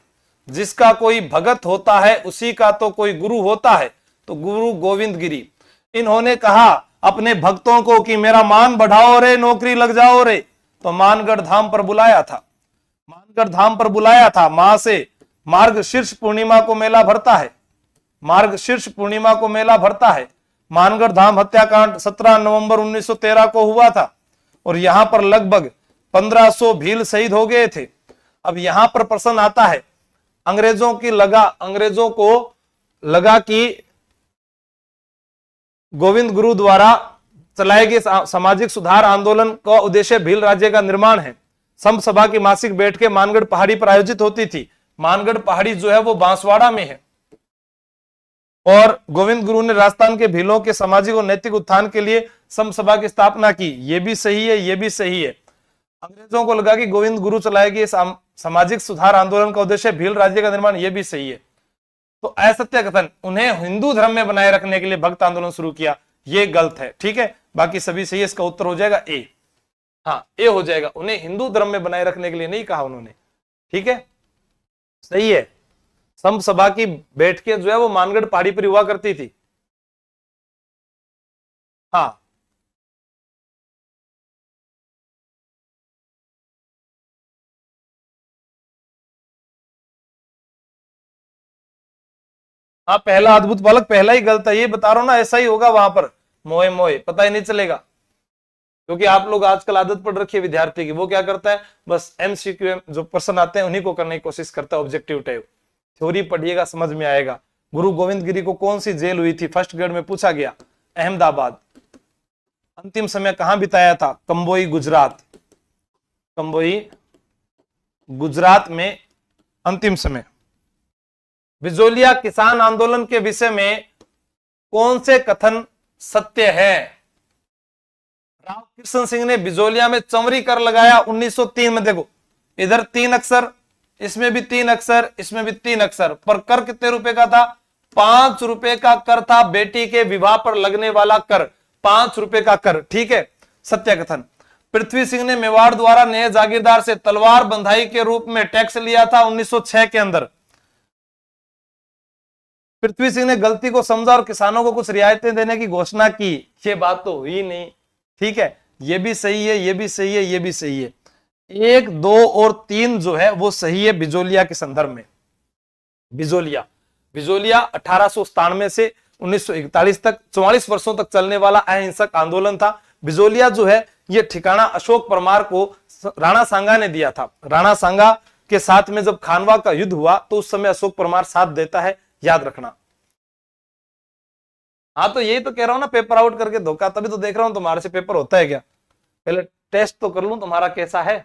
Speaker 1: जिसका कोई भगत होता है उसी का तो कोई गुरु होता है। तो गुरु गोविंद गिरी, इन्होंने कहा अपने भक्तों को कि मेरा मान बढ़ाओ रे, नौकरी लग जाओ रे। तो मानगढ़ धाम पर बुलाया था, मानगढ़ धाम पर बुलाया था। मां से मार्गशीर्ष पूर्णिमा को मेला भरता है, मार्गशीर्ष पूर्णिमा को मेला भरता है। मानगढ़ धाम हत्याकांड 17 नवंबर 1913 को हुआ था और यहां पर लगभग 1500 भील शहीद हो गए थे। अब यहां पर प्रश्न आता है, अंग्रेजों को लगा कि गोविंद गुरु द्वारा चलाए गए सामाजिक सुधार आंदोलन का उद्देश्य भील राज्य का निर्माण है। संत सभा की मासिक बैठकें मानगढ़ पहाड़ी पर आयोजित होती थी। मानगढ़ पहाड़ी जो है वो बांसवाड़ा में है और गोविंद गुरु ने राजस्थान के भीलों के सामाजिक और नैतिक उत्थान के लिए समसभा की स्थापना की। ये भी सही है, ये भी सही है। अंग्रेजों को लगा कि गोविंद गुरु चलाएगी सामाजिक सुधार आंदोलन का उद्देश्य भील राज्य का निर्माण, ये भी सही है। तो असत्य कथन, उन्हें हिंदू धर्म में बनाए रखने के लिए भक्त आंदोलन शुरू किया, ये गलत है। ठीक है, बाकी सभी सही है। इसका उत्तर हो जाएगा ए। हाँ, ए हो जाएगा। उन्हें हिंदू धर्म में बनाए रखने के लिए नहीं कहा उन्होंने। ठीक है, सही है। सम सभा की बैठकें जो है वो मानगढ़ पहाड़ी पर हुआ करती थी। हाँ, हाँ, पहला अद्भुत बालक पहला ही गलत है, ये बता रहा हूं ना, ऐसा ही होगा वहां पर। मोए मोए पता ही नहीं चलेगा, क्योंकि आप लोग आजकल आदत पड़ रखी है विद्यार्थी की, वो क्या करता है, बस एमसीक्यू जो प्रश्न आते हैं उन्हीं को करने की कोशिश करता है। ऑब्जेक्टिव टाइप थ्योरी पढ़िएगा, समझ में आएगा। गुरु गोविंद गिरी को कौन सी जेल हुई थी, फर्स्ट ग्रेड में पूछा गया, अहमदाबाद। अंतिम समय कहां बिताया था, कंबोई गुजरात। कंबोई गुजरात में अंतिम समय। बिजोलिया किसान आंदोलन के विषय में कौन से कथन सत्य है। राव कृष्ण सिंह ने बिजोलिया में चमरी कर लगाया 1903 में। देखो इधर 3 अक्षर, इसमें भी 3 अक्षर, इसमें भी 3 अक्षर, पर कर कितने रुपए का था, 5 रुपए का कर था। बेटी के विवाह पर लगने वाला कर 5 रुपए का कर। ठीक है, सत्य कथन। पृथ्वी सिंह ने मेवाड़ द्वारा नए जागीरदार से तलवार बंधाई के रूप में टैक्स लिया था 1906 के अंदर। पृथ्वी सिंह ने गलती को समझा और किसानों को कुछ रियायतें देने की घोषणा की, ये बात तो हुई नहीं। ठीक है, ये भी सही है, ये भी सही है, ये भी सही है। 1, 2 और 3 जो है वो सही है बिजोलिया के संदर्भ में। बिजोलिया 1897 से 1941 तक 44 वर्षों तक चलने वाला अहिंसक आंदोलन था। बिजोलिया जो है ये ठिकाना अशोक परमार को राणा सांगा ने दिया था। राणा सांगा के साथ में जब खानवा का युद्ध हुआ तो उस समय अशोक परमार साथ देता है, याद रखना। हाँ, तो यही तो कह रहा हूं ना, पेपर आउट करके धोखा। तभी तो देख रहा हूं तुम्हारे से पेपर होता है क्या, पहले टेस्ट तो कर लूं तुम्हारा कैसा है।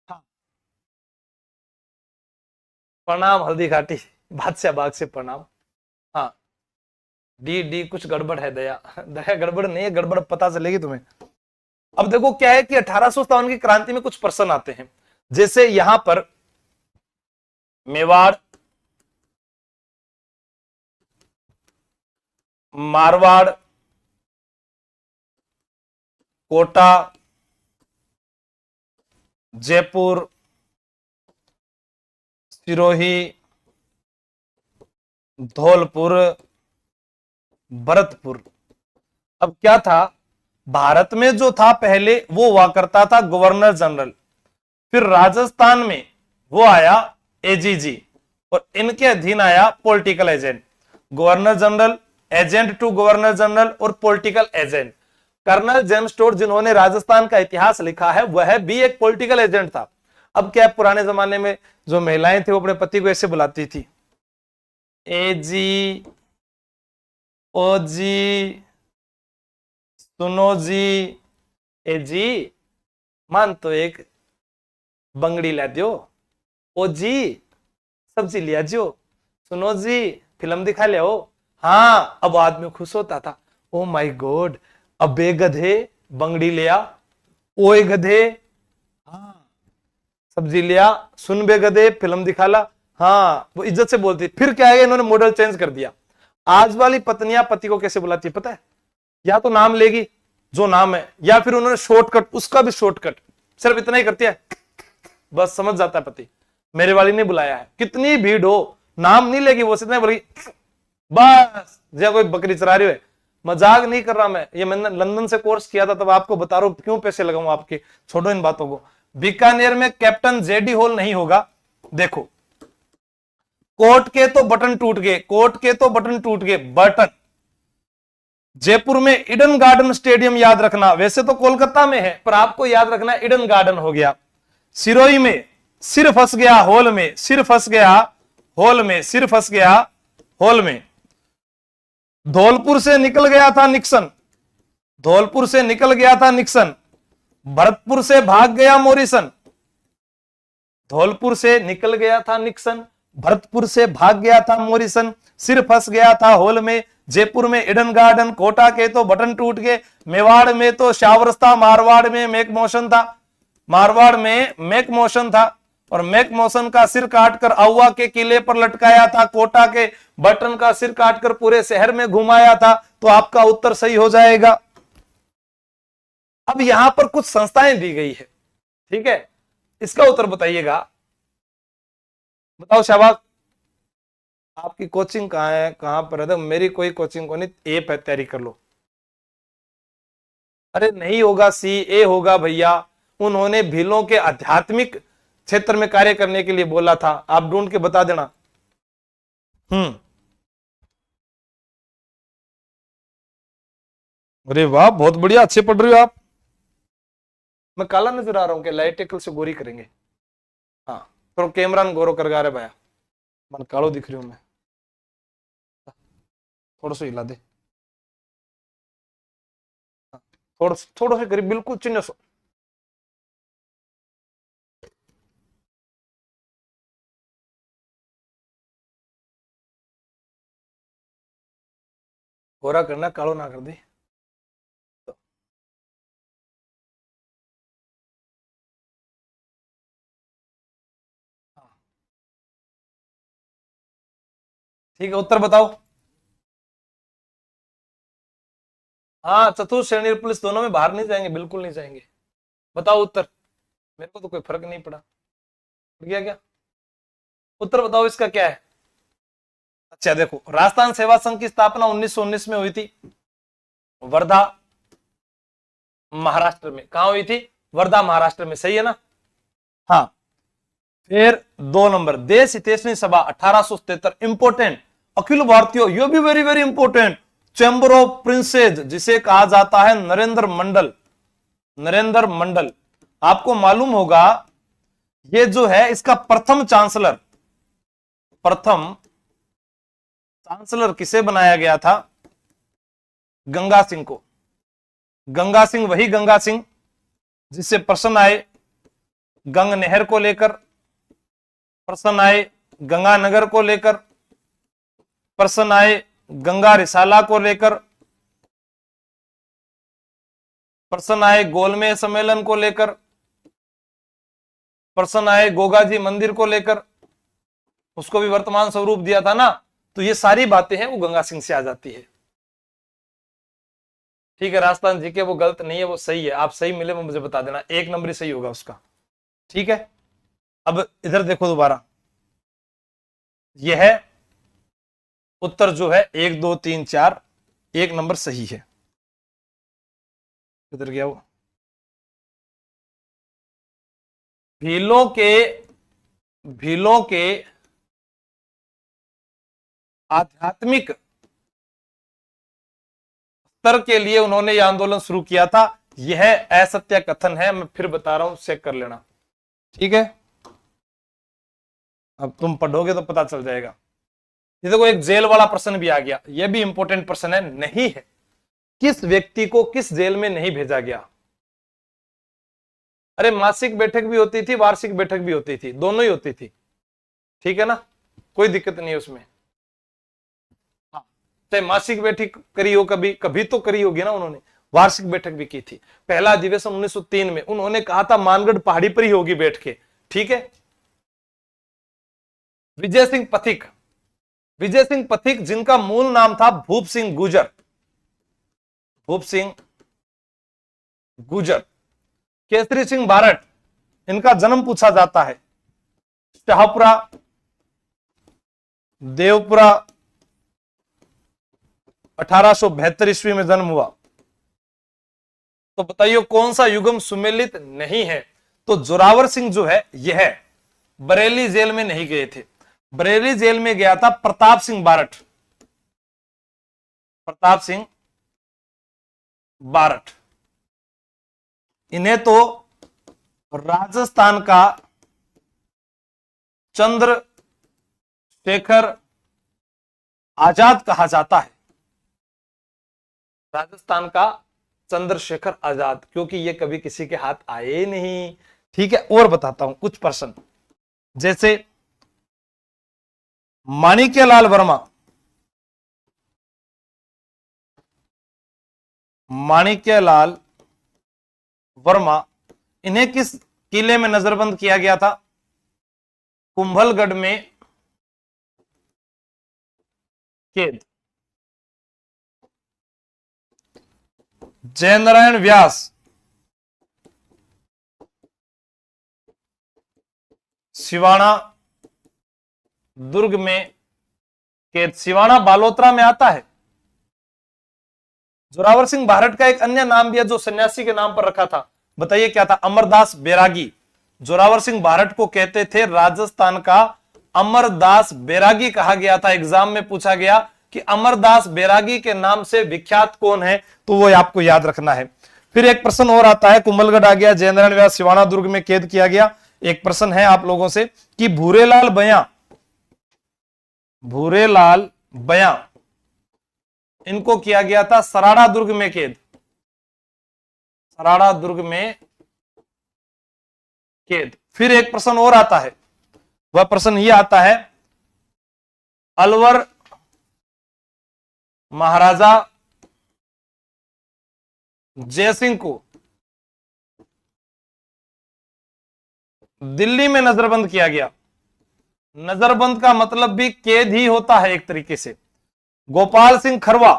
Speaker 1: हाँ, प्रणाम हल्दी घाटी बादशाह बाग से प्रणाम। हाँ, डी डी कुछ गड़बड़ है, दया दया गड़बड़ नहीं है, गड़बड़ पता चलेगी तुम्हें। अब देखो क्या है कि 1857 की क्रांति में कुछ प्रश्न आते हैं, जैसे यहां पर मेवाड़, मारवाड़, कोटा, जयपुर, सिरोही, धौलपुर, भरतपुर। अब क्या था, भारत में जो था पहले वो हुआ करता था गवर्नर जनरल, फिर राजस्थान में वो आया एजीजी, और इनके अधीन आया political agent. Governor general, agent to governor general और political agent. Colonel James Tod Rajasthan राजस्थान का इतिहास लिखा है वह भी एक पॉलिटिकल एजेंट था। अब क्या, पुराने जमाने में जो महिलाएं थी वो अपने पति को ऐसे बुलाती थी, एजी, ओजी, सुनो जी, एजी मान तो एक बंगड़ी ला दियो, ओजी सब्जी लिया जो, सुनो जी फिल्म दिखा ले हो। हाँ, अब आदमी खुश होता था, ओ माय गॉड, अबे गधे बंगड़ी लिया, ओए गधे हाँ सब्जी लिया, सुन बे गधे फिल्म दिखाला। हाँ, वो इज्जत से बोलती। फिर क्या है, इन्होंने मॉडल चेंज कर दिया। आज वाली पत्नियां पति को कैसे बुलाती है पता है, या तो नाम लेगी जो नाम है, या फिर उन्होंने शॉर्टकट, उसका भी शॉर्टकट, सिर्फ इतना ही करती है, बस समझ जाता है पति, मेरे वाली ने बुलाया है। कितनी भीड़ हो, नाम नहीं लेगी वो, सिर्फ बोलेगी बस, जैसे कोई बकरी चरा रही है। मजाक नहीं कर रहा मैं, ये मैंने लंदन से कोर्स किया था, तब आपको बता रहा हूं, क्यों पैसे लगाऊं आपके, छोड़ो इन बातों को। बीकानेर में कैप्टन जेडी हॉल नहीं होगा। देखो, कोर्ट के तो बटन टूट गए, कोर्ट के तो बटन टूट गए, बटन। जयपुर में ईडन गार्डन स्टेडियम याद रखना, वैसे तो कोलकाता में है पर आपको याद रखना ईडन गार्डन हो गया। सिरोही में सिर फंस गया हॉल में, सिर फंस गया हॉल में, सिर फंस गया हॉल में। धौलपुर से निकल गया था निक्सन, धौलपुर से निकल गया था निक्सन। भरतपुर से भाग गया मोरिसन, धौलपुर से निकल गया था निक्सन, भरतपुर से भाग गया था मॉरिसन, सिर फंस गया था होल में, जयपुर में ईडन गार्डन, कोटा के तो बटन टूट गए, मेवाड़ में तो शावर्स था, मारवाड़ में मैक मोशन था, मारवाड़ में मैक मोशन था और मैक मोशन का सिर काटकर आउवा के किले पर लटकाया था, कोटा के बटन का सिर काटकर पूरे शहर में घुमाया था। तो आपका उत्तर सही हो जाएगा। अब यहां पर कुछ संस्थाएं दी गई है, ठीक है, इसका उत्तर बताइएगा। बताओ शाबाश, आपकी कोचिंग कहां है, कहां पर है? तो मेरी कोई कोचिंग को नहीं, ए पे तैयारी कर लो। अरे नहीं होगा, सी ए होगा भैया। उन्होंने भीलों के आध्यात्मिक क्षेत्र में कार्य करने के लिए बोला था, आप ढूंढ के बता देना। अरे वाह, बहुत बढ़िया, अच्छे पढ़ रहे हो आप। मैं काला नजर आ रहा हूं क्या? लाइट टेकल से गोरी करेंगे। हाँ, तो कैमरा न गोरो कर गा रहे भाया, मन कालो दिख रही हूं मैं। थोड़ा सा हिला दे, थोड़ा थोड़ा सा करीब, बिल्कुल चिन्ह सो। गोरा करना, कालो ना कर दे। ठीक है, उत्तर बताओ। हाँ, चतुर्थ श्रेणी पुलिस दोनों में बाहर नहीं जाएंगे, बिल्कुल नहीं जाएंगे। बताओ उत्तर, मेरे को तो कोई फर्क नहीं पड़ा। गया क्या? उत्तर बताओ इसका क्या है। अच्छा देखो, राजस्थान सेवा संघ की स्थापना 1919 में हुई थी, वर्धा महाराष्ट्र में। कहां हुई थी? वर्धा महाराष्ट्र में, सही है ना? हाँ। फिर 2 नंबर, देश हितैषणी सभा 1877, इंपोर्टेंट। अखिल भारतीय, ये भी very very important. Chamber of princes, जिसे कहा जाता है नरेंद्र मंडल, नरेंद्र मंडल। आपको मालूम होगा, ये जो है इसका प्रथम चांसलर, प्रथम चांसलर किसे बनाया गया था? गंगा सिंह को। गंगा सिंह, वही गंगा सिंह जिससे प्रश्न आए गंग नहर को लेकर, प्रश्न आए गंगानगर को लेकर, प्रश्न आए गंगा रिसाला को लेकर, प्रश्न आए गोलमेज सम्मेलन को लेकर, प्रश्न आए गोगाजी मंदिर को लेकर, उसको भी वर्तमान स्वरूप दिया था ना। तो ये सारी बातें हैं वो गंगा सिंह से आ जाती है। ठीक है, राजस्थान जी के वो गलत नहीं है, वो सही है। आप सही मिले वो मुझे बता देना, 1 नंबर ही सही होगा उसका। ठीक है, अब इधर देखो दोबारा, यह है उत्तर जो है 1 2 3 4, 1 नंबर सही है। किधर गया वो? भीलों के आध्यात्मिक स्तर के लिए उन्होंने यह आंदोलन शुरू किया था। यह असत्य कथन है, मैं फिर बता रहा हूं, चेक कर लेना। ठीक है, अब तुम पढ़ोगे तो पता चल जाएगा। ये देखो, एक जेल वाला प्रश्न भी आ गया, यह भी इंपॉर्टेंट प्रश्न है, नहीं है। किस व्यक्ति को किस जेल में नहीं भेजा गया? अरे मासिक बैठक भी होती थी, वार्षिक बैठक भी होती थी, दोनों ही होती थी। ठीक है ना, कोई दिक्कत नहीं है उसमें। हाँ, चाहे मासिक बैठक करी हो, कभी कभी तो करी होगी ना उन्होंने, वार्षिक बैठक भी की थी। पहला अधिवेशन 1903 में उन्होंने कहा था मानगढ़ पहाड़ी पर ही होगी बैठ के। ठीक है, विजय सिंह पथिक, विजय सिंह पथिक जिनका मूल नाम था भूप सिंह गुजर, भूप सिंह गुजर। केसरी सिंह बारट, इनका जन्म पूछा जाता है। शाहपुरा, देवपुरा, 1872 ईस्वी में जन्म हुआ। तो बताइए कौन सा युगम सुमेलित नहीं है? तो जोरावर सिंह जो है यह बरेली जेल में नहीं गए थे, बरेली जेल में गया था प्रताप सिंह बारट, प्रताप सिंह बारट। इन्हें तो राजस्थान का चंद्रशेखर आजाद कहा जाता है, राजस्थान का चंद्रशेखर आजाद, क्योंकि ये कभी किसी के हाथ आए नहीं। ठीक है, और बताता हूं कुछ प्रश्न, जैसे माणिक्यलाल वर्मा, माणिक्यलाल वर्मा, इन्हें किस किले में नजरबंद किया गया था? कुंभलगढ़ में कैद। जयनारायण व्यास, सिवाना दुर्ग में कैद। सिवाना बालोतरा में आता है। जोरावर सिंह भारत का एक अन्य नाम भी है जो सन्यासी के नाम पर रखा था, बताइए क्या था? अमरदास बैरागी। जोरावर सिंह भारत को कहते थे राजस्थान का अमरदास बैरागी कहा गया था। एग्जाम में पूछा गया कि अमरदास बैरागी के नाम से विख्यात कौन है, तो वो आपको याद रखना है। फिर एक प्रश्न और आता है, कुंभलगढ़ आ गया, जयनारायण व्यास सिवाना दुर्ग में कैद किया गया। एक प्रश्न है आप लोगों से कि भूरेलाल बयां, भूरेलाल बयां, इनको किया गया था सराड़ा दुर्ग में कैद। सराड़ा दुर्ग में कैद। फिर एक प्रश्न और आता है, वह प्रश्न यह आता है, अलवर महाराजा जयसिंह को दिल्ली में नजरबंद किया गया। नजरबंद का मतलब भी कैद ही होता है एक तरीके से। गोपाल सिंह खरवा,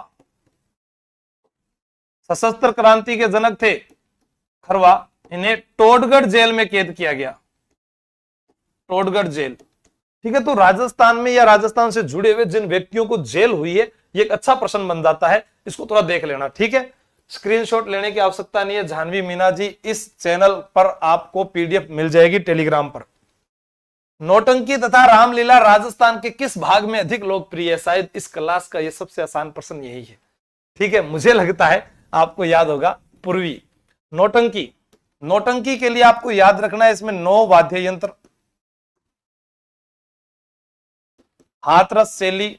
Speaker 1: सशस्त्र क्रांति के जनक थे खरवा, इन्हें टोडगढ़ जेल में कैद किया गया। टोडगढ़ जेल, ठीक है। तो राजस्थान में या राजस्थान से जुड़े हुए जिन व्यक्तियों को जेल हुई है, ये एक अच्छा प्रश्न बन जाता है, इसको थोड़ा देख लेना, ठीक है। स्क्रीनशॉट लेने की आवश्यकता नहीं है। जानवी मीना जी, इस चैनल पर आपको पीडीएफ मिल जाएगी टेलीग्राम पर। नौटंकी तथा रामलीला राजस्थान के किस भाग में अधिक लोकप्रिय है? शायद इस क्लास का ये सबसे आसान प्रश्न यही है, ठीक है। मुझे लगता है आपको याद होगा, पूर्वी। नौटंकी, नौटंकी के लिए आपको याद रखना है, इसमें 9 वाद्य यंत्र, हाथरस शैली,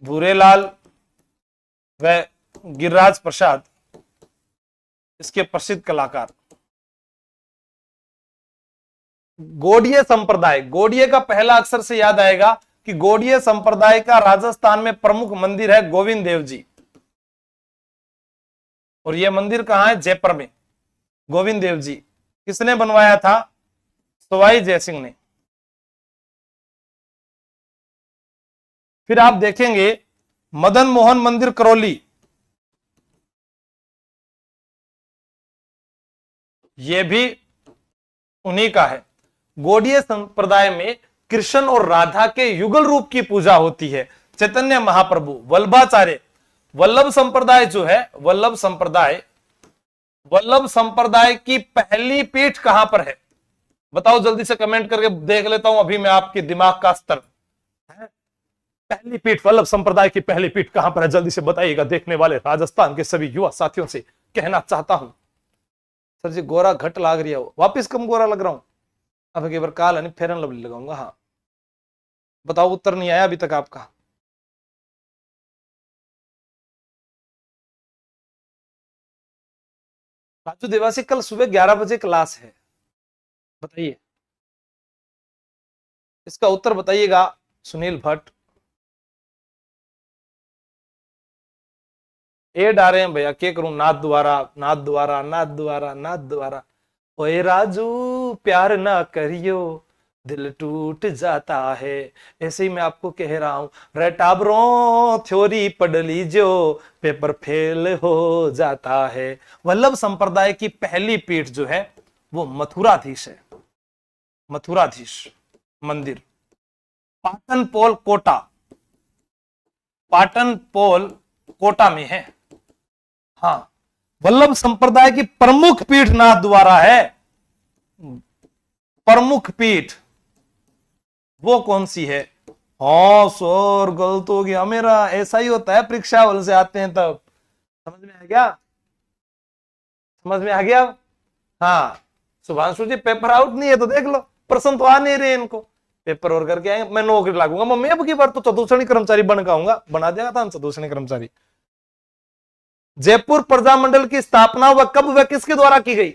Speaker 1: भूरेलाल व गिरिराज प्रसाद इसके प्रसिद्ध कलाकार। गोडिये संप्रदाय, गोडिये का पहला अक्षर से याद आएगा कि गोडिये संप्रदाय का राजस्थान में प्रमुख मंदिर है गोविंद देव जी, और यह मंदिर कहां है? जयपुर में। गोविंद देव जी किसने बनवाया था? सवाई जयसिंह ने। फिर आप देखेंगे मदन मोहन मंदिर करौली, यह भी उन्हीं का है। गोडिये संप्रदाय में कृष्ण और राधा के युगल रूप की पूजा होती है। चैतन्य महाप्रभु, वल्लभाचार्य, वल्लभ संप्रदाय जो है, वल्लभ संप्रदाय की पहली पीठ कहां पर है? बताओ जल्दी से, कमेंट करके देख लेता हूं अभी मैं आपके दिमाग का स्तर। पहली पीठ, वल्लभ संप्रदाय की पहली पीठ कहां पर है? जल्दी से बताइएगा। देखने वाले राजस्थान के सभी युवा साथियों से कहना चाहता हूं, सर जी गोरा घट लाग रही हो, वापिस कम गोरा लग रहा हूं, अब एक बार काल है फेरन लवली लगाऊंगा। हाँ बताओ, उत्तर नहीं आया अभी तक आपका? राजू देवासी, कल सुबह 11 बजे क्लास है, बताइए इसका उत्तर बताइएगा। सुनील भट्ट एड आ रहे हैं भैया, क्या करूं? नाथ द्वारा, नाथ द्वारा, नाथ द्वारा, नाथ द्वारा। ओए राजू प्यार ना करियो, दिल टूट जाता है। ऐसे ही मैं आपको कह रहा हूं, रटाबरों थ्योरी पढ़ लीजियो, पेपर फेल हो जाता है। वल्लभ संप्रदाय की पहली पीठ जो है वो मथुराधीश है, मथुराधीश मंदिर, पाटन पोल कोटा, पाटन पोल कोटा में है। हाँ, वल्लभ संप्रदाय की प्रमुख पीठ नाथ द्वारा है। प्रमुख पीठ वो कौन सी है? हाँ सर गलत हो गया मेरा, ऐसा ही होता है परीक्षा हॉल से आते हैं तब। समझ में आ गया? समझ में आ गया? हाँ सुभांशु जी, पेपर आउट नहीं है तो देख लो, प्रश्न तो आ नहीं रहे इनको। पेपर और करके आएंगे, मैं नौकरी लागूंगा मम्मी, अब की बार तो चतुर्श्रेणी कर्मचारी बन आऊंगा, बना दिया था चतुर्श्रेणी कर्मचारी। जयपुर प्रजामंडल की स्थापना व कब व किसके द्वारा की गई?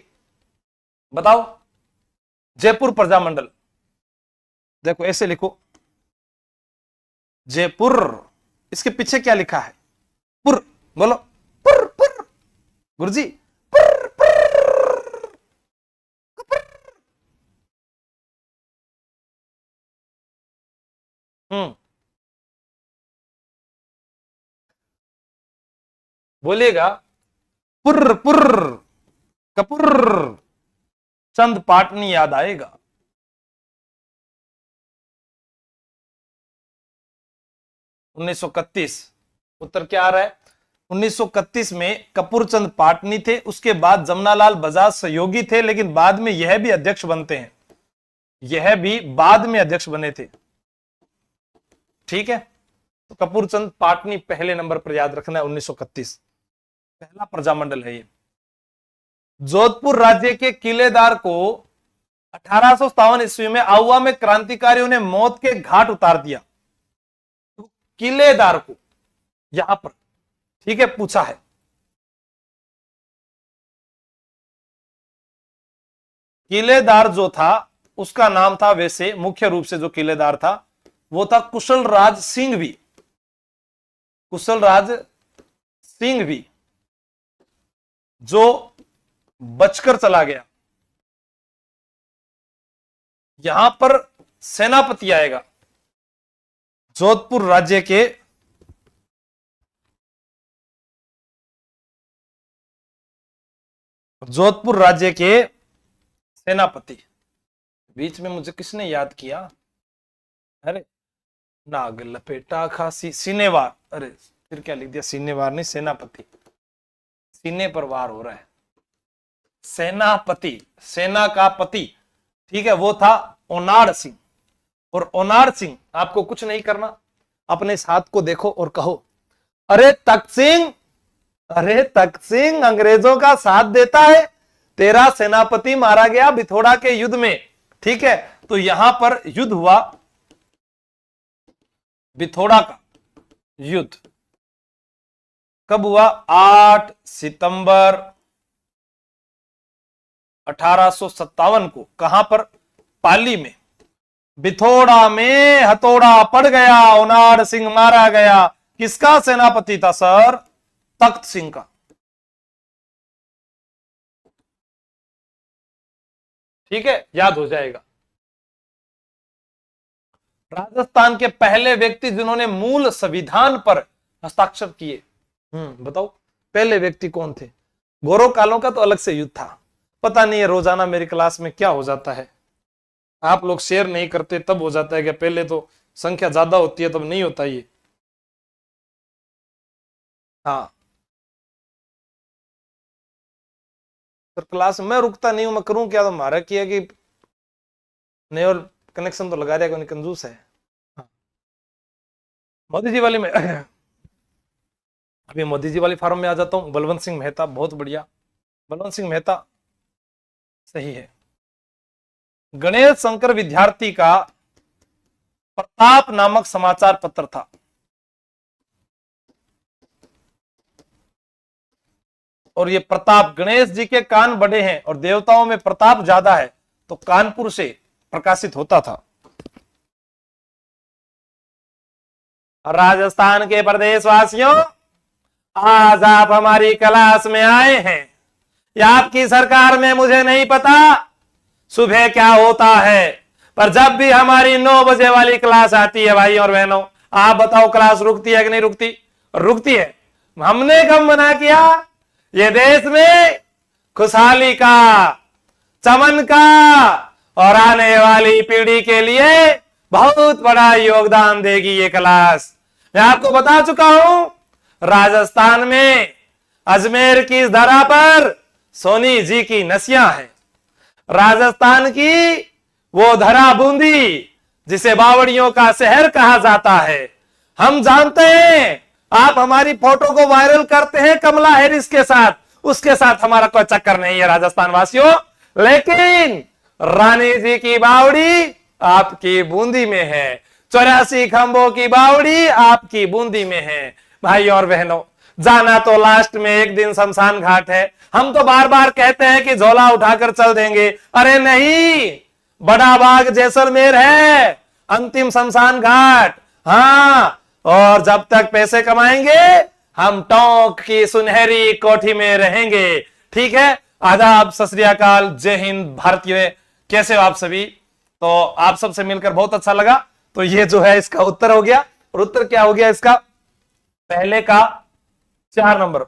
Speaker 1: बताओ। जयपुर प्रजामंडल, देखो ऐसे लिखो जयपुर, इसके पीछे क्या लिखा है? पुर, बोलो पुर पुर, गुरुजी पुर पुर, बोलिएगा पुर पुर, कपूर, चंद पाटनी याद आएगा। 1931 उत्तर क्या आ रहा है? 1931 में कपूर चंद पाटनी थे, उसके बाद जमनालाल बजाज सहयोगी थे, लेकिन बाद में यह भी अध्यक्ष बनते हैं, यह भी बाद में अध्यक्ष बने थे। ठीक है, तो कपूर चंद पाटनी पहले नंबर पर याद रखना है। 1931 पहला प्रजामंडल है ये। जोधपुर राज्य के किलेदार को 1857 ईस्वी में आहुआ में क्रांतिकारियों ने मौत के घाट उतार दिया। तो किलेदार को यहां पर, ठीक है, पूछा है। किलेदार जो था उसका नाम था, वैसे मुख्य रूप से जो किलेदार था वो था कुशल राज सिंह भी, कुशल राज सिंह भी, जो बचकर चला गया। यहां पर सेनापति आएगा जोधपुर राज्य के, जोधपुर राज्य के सेनापति। बीच में मुझे किसने याद किया? अरे नाग लपेटा खासी सीनेवार, अरे फिर क्या लिख दिया? सीनेवार नहीं, सेनापति, सीने पर वार हो रहा है। सेनापति, सेना का पति, ठीक है, वो था ओनाड़ सिंह। और ओनाड़ सिंह, आपको कुछ नहीं करना, अपने इस हाथ को देखो और कहो, अरे तख्त सिंह, अरे तख्त सिंह अंग्रेजों का साथ देता है, तेरा सेनापति मारा गया बिथोड़ा के युद्ध में। ठीक है, तो यहां पर युद्ध हुआ, बिथोड़ा का युद्ध कब हुआ? 8 सितंबर 1857 को। कहां पर? पाली में। बिथोड़ा में हथौड़ा पड़ गया, ओनाड़ सिंह मारा गया। किसका सेनापति था सर? तख्त सिंह का। ठीक है, याद हो जाएगा। राजस्थान के पहले व्यक्ति जिन्होंने मूल संविधान पर हस्ताक्षर किए, बताओ पहले व्यक्ति कौन थे? गौरव कालों का तो अलग से युद्ध था, पता नहीं है रोजाना मेरी क्लास में क्या हो जाता है, आप लोग शेयर नहीं करते तब हो जाता है क्या? पहले तो संख्या ज्यादा होती है तब नहीं होता ये। हाँ सर, क्लास में रुकता नहीं हूं, मैं करूं क्या? तो हमारा किया कि नहीं, और कनेक्शन तो लगा रहा है, कंजूस है। हाँ। मोदी जी वाली में अभी मोदी जी वाली फार्म में आ जाता हूं। बलवंत सिंह मेहता, बहुत बढ़िया, बलवंत सिंह मेहता सही है। गणेश शंकर विद्यार्थी का प्रताप नामक समाचार पत्र था। और ये प्रताप, गणेश जी के कान बड़े हैं और देवताओं में प्रताप ज्यादा है, तो कानपुर से प्रकाशित होता था। राजस्थान के प्रदेशवासियों, आज आप हमारी क्लास में आए हैं, या आपकी सरकार में मुझे नहीं पता सुबह क्या होता है, पर जब भी हमारी 9 बजे वाली क्लास आती है भाई और बहनों, आप बताओ क्लास रुकती है कि नहीं रुकती? रुकती है। हमने कब मना किया? ये देश में खुशहाली का, चमन का और आने वाली पीढ़ी के लिए बहुत बड़ा योगदान देगी ये क्लास। मैं आपको बता चुका हूं, राजस्थान में अजमेर की इस धरा पर सोनी जी की नसियां हैं। राजस्थान की वो धरा बूंदी जिसे बावड़ियों का शहर कहा जाता है। हम जानते हैं आप हमारी फोटो को वायरल करते हैं कमला हैरिस के साथ, उसके साथ हमारा कोई चक्कर नहीं है राजस्थान वासियों, लेकिन रानी जी की बावड़ी आपकी बूंदी में है, 84 खंभों की बावड़ी आपकी बूंदी में है। भाई और बहनों, जाना तो लास्ट में एक दिन शमशान घाट है। हम तो बार बार कहते हैं कि झोला उठाकर चल देंगे, अरे नहीं, बड़ा बाग जैसलमेर है अंतिम शमशान घाट। हाँ, और जब तक पैसे कमाएंगे हम टोंक की सुनहरी कोठी में रहेंगे। ठीक है, आदाब, सत श्री अकाल, जय हिंद भारतीय। कैसे हो आप सभी? तो आप सबसे मिलकर बहुत अच्छा लगा। तो ये जो है इसका उत्तर हो गया। और उत्तर क्या हो गया इसका? पहले का 4 नंबर,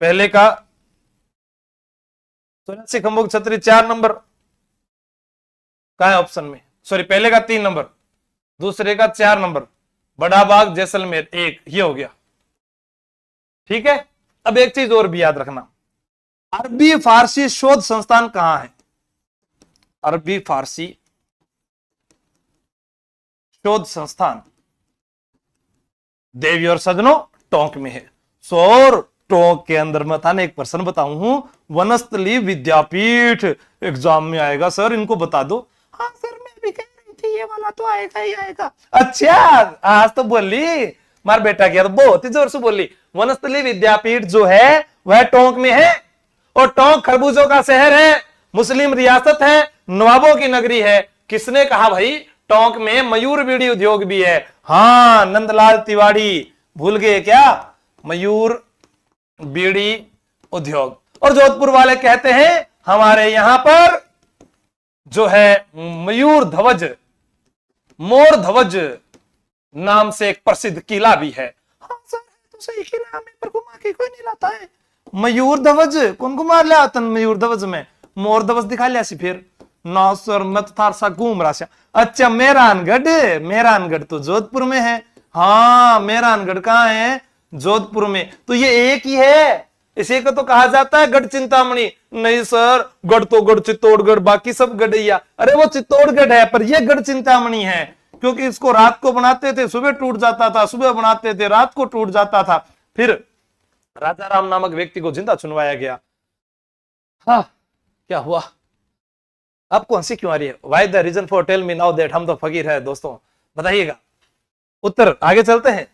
Speaker 1: पहले का सोनासी खंबोक छतरी 4 नंबर का है ऑप्शन में। सॉरी, पहले का 3 नंबर, दूसरे का 4 नंबर, बड़ा बाग जैसलमेर 1, ये हो गया। ठीक है, अब एक चीज और भी याद रखना, अरबी फारसी शोध संस्थान कहां है? अरबी फारसी शोध संस्थान देवी और सजनों टोंक में है। और टोंक के अंदर मैं था ना एक प्रश्न बताऊं हूं, वनस्थली विद्यापीठ एग्जाम में आएगा सर, इनको बता दो। हाँ सर, मैं भी कह रही थी ये वाला तो आएगा ही आएगा। अच्छा, आज तो बोली मार बेटा की, बहुत ही जोर से बोली। वनस्थली विद्यापीठ जो है वह टोंक में है, और टोंक खरबूजों का शहर है, मुस्लिम रियासत है, नवाबों की नगरी है। किसने कहा भाई? टोंक में मयूर बीड़ी उद्योग भी है। हाँ, नंदलाल तिवारी, भूल गए क्या? मयूर बीड़ी उद्योग। और जोधपुर वाले कहते हैं हमारे यहां पर जो है मयूर ध्वज, मोर ध्वज नाम से एक प्रसिद्ध किला भी है। हाँ सर, तो सही किला में पर घुमा के कोई नहीं लाता है। मयूर ध्वज कौन घुमा लिया तन? मयूर ध्वज में मोर ध्वज दिखा लिया सी फिर ना सर, मैं तो थार सा घूम रहा। अच्छा, मेहरानगढ़, मेहरानगढ़ तो जोधपुर में है। हाँ, मेहरानगढ़ कहाँ है? जोधपुर में। तो ये एक ही है, इसी को तो कहा जाता है गढ़ चिंतामणि। नहीं सर, गढ़ तो गढ़ चित्तौड़गढ़, बाकी सब गढ़ैया। अरे वो चित्तौड़गढ़ है, पर ये गढ़ चिंतामणि है, क्योंकि इसको रात को बनाते थे, सुबह टूट जाता था, सुबह बनाते थे, रात को टूट जाता था। फिर राजा राम नामक व्यक्ति को जिंदा चुनवाया गया। हाँ, क्या हुआ? आपको हंसी क्यों आ रही है? Why the reason for tell me now that. हम तो फकीर है दोस्तों, बताइएगा उत्तर। आगे चलते हैं।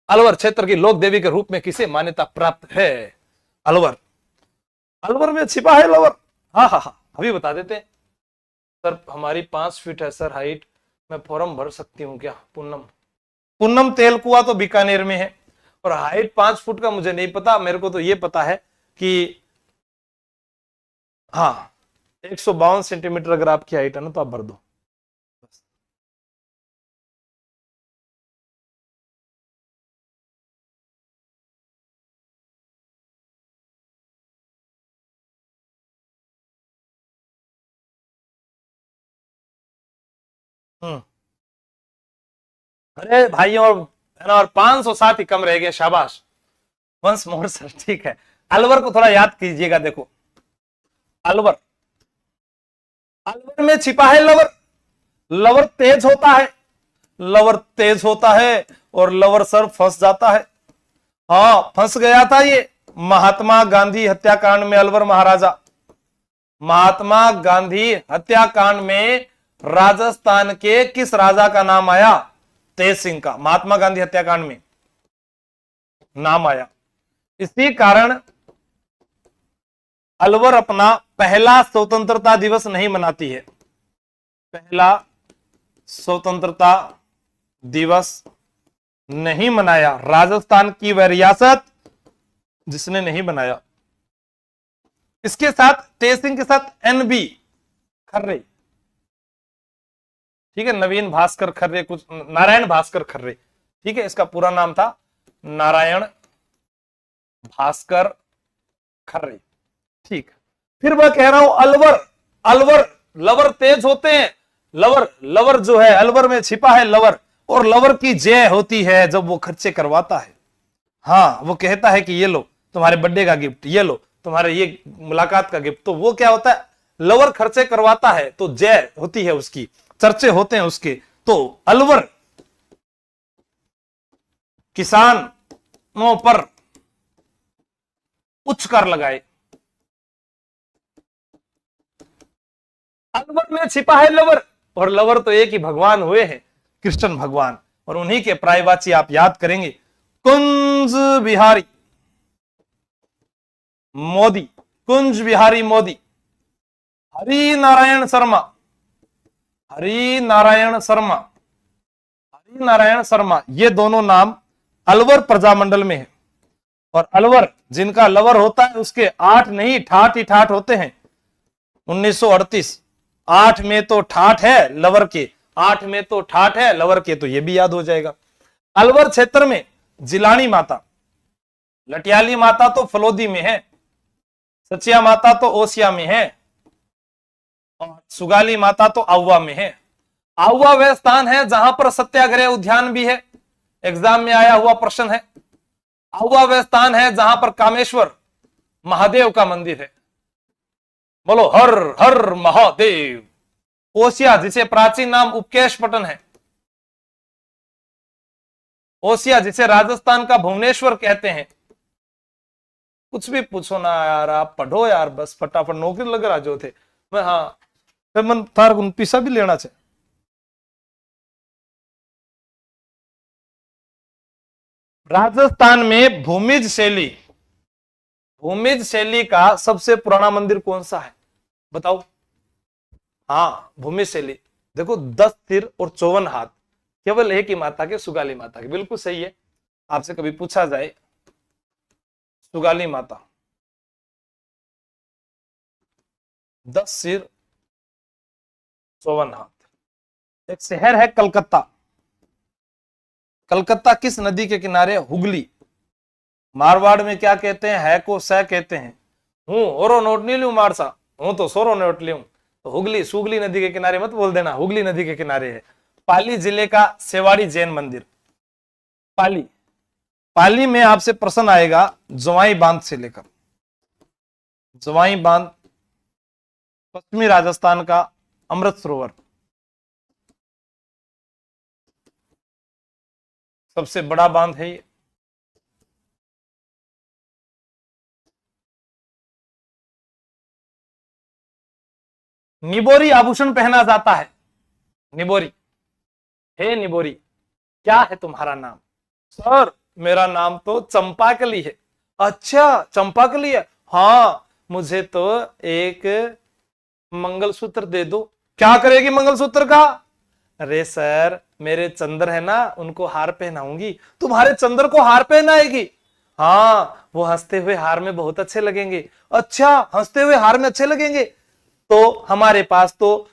Speaker 1: अलवर क्षेत्र की लोक देवी के रूप में किसे मान्यता प्राप्त है? अलवर, अलवर में छिपा है लवर। हाँ हाँ हाँ, अभी बता देते हैं। सर हमारी 5 फीट है सर हाइट, मैं फॉर्म भर सकती हूँ क्या? पूनम, पूनम तेल कुआ तो बीकानेर में है, और हाइट 5 फुट का मुझे नहीं पता। मेरे को तो ये पता है कि हाँ 152 सेंटीमीटर अगर आपकी हाइट है ना तो आप भर दो। अरे भाइयों, और 507 ही कम रह गए, शाबाश, वंस मोर सर। ठीक है, अलवर को थोड़ा याद कीजिएगा। देखो अलवर, अलवर में छिपा है लवर। लवर तेज होता है, लवर तेज होता है, और लवर सर फंस जाता है। हाँ, फंस गया था ये महात्मा गांधी हत्याकांड में। अलवर महाराजा, महात्मा गांधी हत्याकांड में राजस्थान के किस राजा का नाम आया? तेज सिंह का। महात्मा गांधी हत्याकांड में नाम आया। इसी कारण अलवर अपना पहला स्वतंत्रता दिवस नहीं मनाती है। पहला स्वतंत्रता दिवस नहीं मनाया राजस्थान की वह रियासत जिसने नहीं बनाया। इसके साथ तेज सिंह के साथ एनबी खर्रे, ठीक है, नवीन भास्कर खर्रे, कुछ नारायण भास्कर खर्रे, ठीक है, इसका पूरा नाम था नारायण भास्कर खर्रे। ठीक, फिर मैं कह रहा हूं अलवर, अलवर लवर तेज होते हैं। लवर, लवर जो है अलवर में छिपा है लवर, और लवर की जय होती है जब वो खर्चे करवाता है। हाँ, वो कहता है कि ये लो तुम्हारे बर्थडे का गिफ्ट, ये लो तुम्हारे ये मुलाकात का गिफ्ट। तो वो क्या होता है? लवर खर्चे करवाता है तो जय होती है उसकी, चर्चे होते हैं उसके। तो अलवर किसानों पर उच्च कर लगाए। अलवर में छिपा है लवर, और लवर तो एक ही भगवान हुए हैं, कृष्ण भगवान, और उन्हीं के प्रायवाची आप याद करेंगे। कुंज बिहारी मोदी, कुंज बिहारी मोदी, हरि नारायण शर्मा, हरि नारायण शर्मा, हरि नारायण शर्मा, ये दोनों नाम अलवर प्रजामंडल में है। और अलवर जिनका लवर होता है उसके 8 नहीं ठाठ ही ठाठ होते हैं। 1938, 8 में तो ठाठ है लवर के, 8 में तो ठाठ है लवर के, तो ये भी याद हो जाएगा। अलवर क्षेत्र में जिलानी माता, लटियाली माता तो फलोदी में है, सचिया माता तो ओसिया में है, और सुगाली माता तो आउवा में है। आउवा वह स्थान है जहां पर सत्याग्रह उद्यान भी है, एग्जाम में आया हुआ प्रश्न है। आउवा वह स्थान है जहां पर कामेश्वर महादेव का मंदिर है। बोलो हर हर महादेव। ओसिया जिसे प्राचीन नाम उपकेश पटन है, ओसिया जिसे राजस्थान का भुवनेश्वर कहते हैं। कुछ भी पूछो ना यार, आप पढ़ो यार, बस फटाफट नौकरी लग रहा जो थे। मैं हाँ फिर मन तार पिसा भी लेना चाहिए। राजस्थान में भूमिज शैली का सबसे पुराना मंदिर कौन सा है बताओ। हाँ भूमिज शैली, देखो 10 सिर और 54 हाथ, केवल एक ही माता के, सुगाली माता के, बिल्कुल सही है। आपसे कभी पूछा जाए सुगाली माता, 10 सिर 54 हाथ। एक शहर है कलकत्ता, कलकत्ता किस नदी के किनारे? हुगली। मारवाड़ में क्या कहते हैं? है को सह कहते हैं। हूं ओरो नोट नहीं लू मारसा, हूं तो सोरो नोट लू। तो हुगली सुगली नदी के किनारे मत बोल देना, हुगली नदी के किनारे है। पाली जिले का सेवाड़ी जैन मंदिर, पाली। पाली में आपसे प्रश्न आएगा जवाई बांध से लेकर, जवाई बांध पश्चिमी राजस्थान का अमृत सरोवर, सबसे बड़ा बांध है ये। निबोरी आभूषण पहना जाता है, निबोरी। हे निबोरी, क्या है तुम्हारा नाम? सर मेरा नाम तो चंपाकली है। अच्छा चंपाकली है, हाँ मुझे तो एक मंगलसूत्र दे दो। क्या करेगी मंगलसूत्र का? अरे सर मेरे चंद्र है ना, उनको हार पहनाऊंगी। तुम्हारे चंद्र को हार पहनाएगी? हाँ वो हंसते हुए हार में बहुत अच्छे लगेंगे। अच्छा हंसते हुए हार में अच्छे लगेंगे, तो हमारे पास तो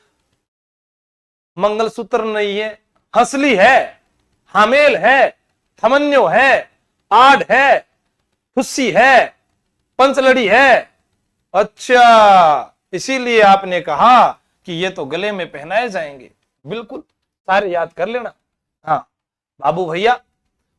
Speaker 1: मंगलसूत्र नहीं है, हंसली है, हामेल है, थमन्यो है, आड है, खुशी है, पंचलड़ी है। अच्छा इसीलिए आपने कहा कि ये तो गले में पहनाए जाएंगे। बिल्कुल सारे याद कर लेना। हाँ बाबू भैया,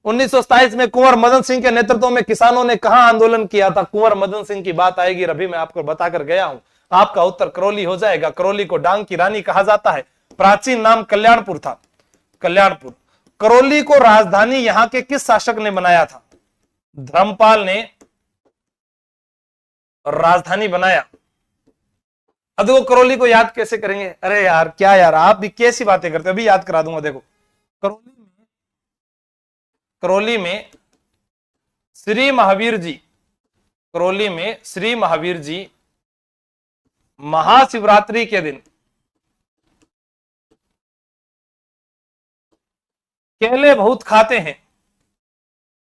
Speaker 1: 1927 में कुंवर मदन सिंह के नेतृत्व में किसानों ने कहां आंदोलन किया था? कुंवर मदन सिंह की बात आएगी, अभी मैं आपको बताकर गया हूं। आपका उत्तर करौली हो जाएगा। करौली को डांग की रानी कहा जाता है। प्राचीन नाम कल्याणपुर था, कल्याणपुर। करौली को राजधानी यहां के किस शासक ने बनाया था? धर्मपाल ने राजधानी बनाया। अब देखो करौली को याद कैसे करेंगे? अरे यार क्या यार, आप भी कैसी बातें करते हो, अभी याद करा दूंगा। देखो करौली में श्री महावीर जी, करौली में श्री महावीर जी महाशिवरात्रि के दिन केले बहुत खाते हैं,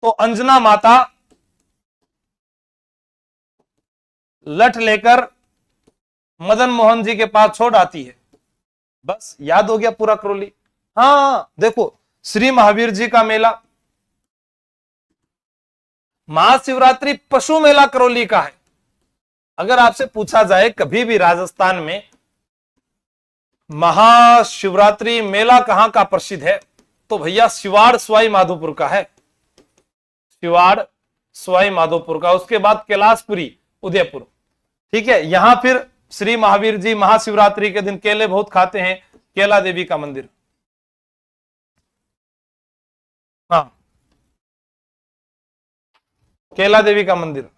Speaker 1: तो अंजना माता लठ लेकर मदन मोहन जी के पास छोड़ आती है। बस याद हो गया पूरा करौली। हाँ देखो श्री महावीर जी का मेला, महाशिवरात्रि पशु मेला करौली का है। अगर आपसे पूछा जाए कभी भी राजस्थान में महाशिवरात्रि मेला कहां का प्रसिद्ध है, तो भैया सिवाड़ सवाई माधोपुर का है, सिवाड़ सवाई माधोपुर का। उसके बाद कैलाशपुरी उदयपुर। ठीक है, यहां फिर श्री महावीर जी महाशिवरात्रि के दिन केले बहुत खाते हैं, केला देवी का मंदिर। हाँ केला देवी का मंदिर।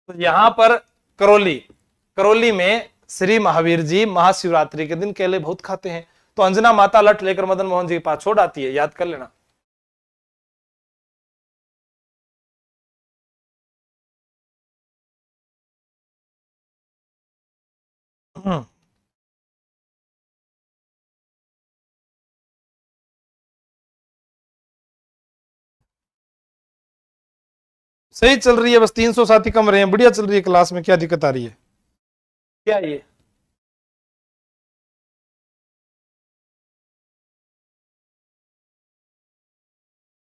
Speaker 1: तो यहां पर करौली, करौली में श्री महावीर जी महाशिवरात्रि के दिन केले बहुत खाते हैं। तो अंजना माता लठ लेकर मदन मोहन जी के पास छोड़ आती है, याद कर लेना। सही चल रही है, बस 300 साथी कम रहे हैं, बढ़िया चल रही है क्लास में। क्या दिक्कत आ रही है? क्या ये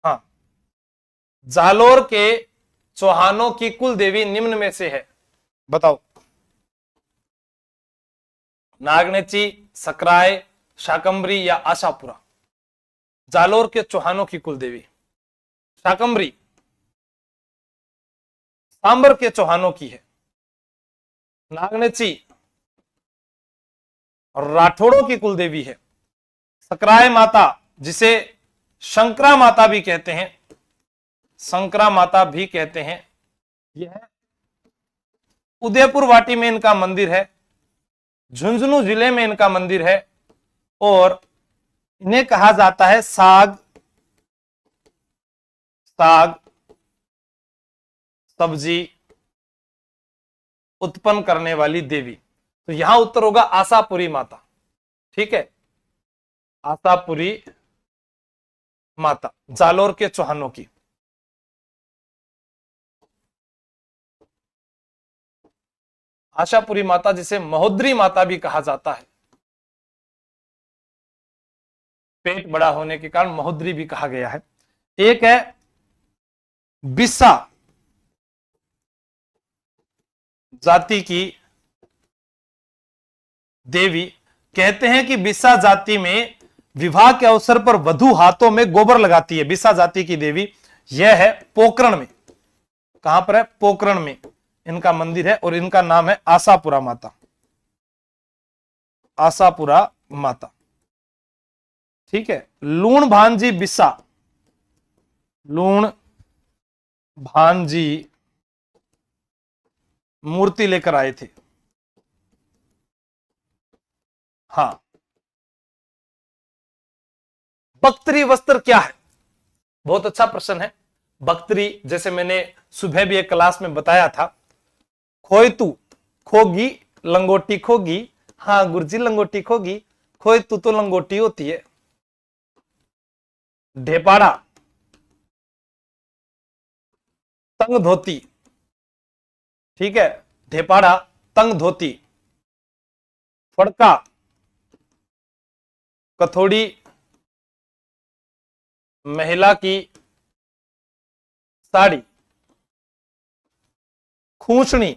Speaker 1: हाँ, जालोर के चौहानों की कुल देवी निम्न में से है, बताओ। नागनेची, सकराय, शाकंभरी या आशापुरा? जालोर के चौहानों की कुल देवी शाकंभरी, सांबर के चौहानों की है नागनेची, और राठौड़ों की कुल देवी है सकराय माता, जिसे शंकरा माता भी कहते हैं, शंकरा माता भी कहते हैं। यह उदयपुर वाटी में इनका मंदिर है, झुंझुनू जिले में इनका मंदिर है, और इन्हें कहा जाता है साग साग सब्जी उत्पन्न करने वाली देवी। तो यहां उत्तर होगा आशापुरी माता, ठीक है, आशापुरी माता, जालोर के चौहानों की। आशापुरी माता, जिसे महोदरी माता भी कहा जाता है, पेट बड़ा होने के कारण महोदरी भी कहा गया है। एक है बिस्सा जाति की देवी। कहते हैं कि बिस्सा जाति में विवाह के अवसर पर वधु हाथों में गोबर लगाती है। बिस्सा जाति की देवी यह है पोकरण में। कहां पर है? पोकरण में इनका मंदिर है, और इनका नाम है आशापुरा माता, आशापुरा माता, ठीक है। लूण भांजी बिस्सा, लूण भांजी मूर्ति लेकर आए थे, हाँ। बख्तरी वस्त्र क्या है? बहुत अच्छा प्रश्न है। बख्तरी, जैसे मैंने सुबह भी एक क्लास में बताया था, खोई तू खोगी लंगोटी खोगी, हाँ गुरुजी लंगोटी खोगी, खोई तू तो लंगोटी होती है। ढेपाड़ा तंग धोती, ठीक है, ढेपाड़ा तंग धोती। फड़का कथोड़ी महिला की साड़ी। खूंचनी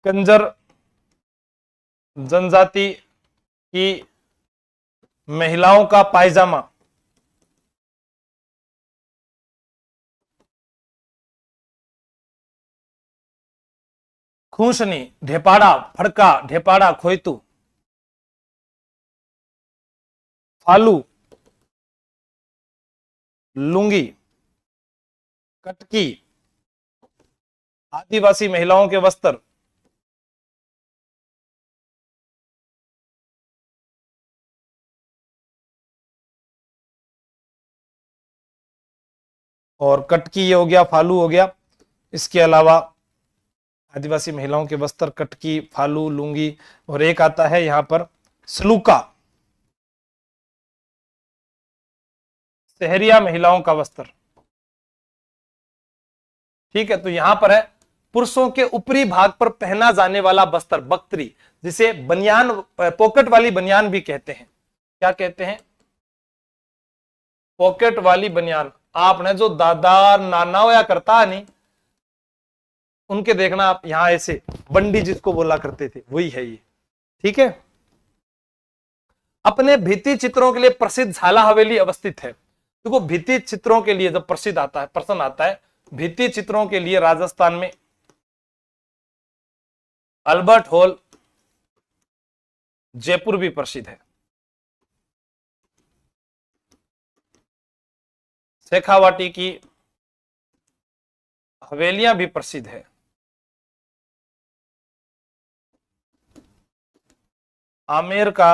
Speaker 1: कंजर जनजाति की महिलाओं का पायजामा। खूंचनी, ढेपाड़ा, फड़का, ढेपाड़ा, खोयतू। फालू लुंगी, कटकी आदिवासी महिलाओं के वस्त्र। और कटकी ये हो गया, फालू हो गया। इसके अलावा आदिवासी महिलाओं के वस्त्र कटकी, फालू, लुंगी, और एक आता है यहां पर सलूका, सहरिया महिलाओं का वस्त्र, ठीक है। तो यहां पर है पुरुषों के ऊपरी भाग पर पहना जाने वाला वस्त्र बख्तरी, जिसे बनियान, पॉकेट वाली बनियान भी कहते हैं। क्या कहते हैं? पॉकेट वाली बनियान। आपने जो दादा नाना होया करता है नहीं, उनके देखना आप यहां ऐसे बंडी जिसको बोला करते थे, वही है ये, ठीक है। अपने भित्ति चित्रों के लिए प्रसिद्ध झाला हवेली अवस्थित है। देखो, भित्ति चित्रों के लिए जब प्रसिद्ध आता है, प्रश्न आता है, भित्ति चित्रों के लिए राजस्थान में अल्बर्ट हॉल, जयपुर भी प्रसिद्ध है। शेखावाटी की हवेलियां भी प्रसिद्ध है। आमेर का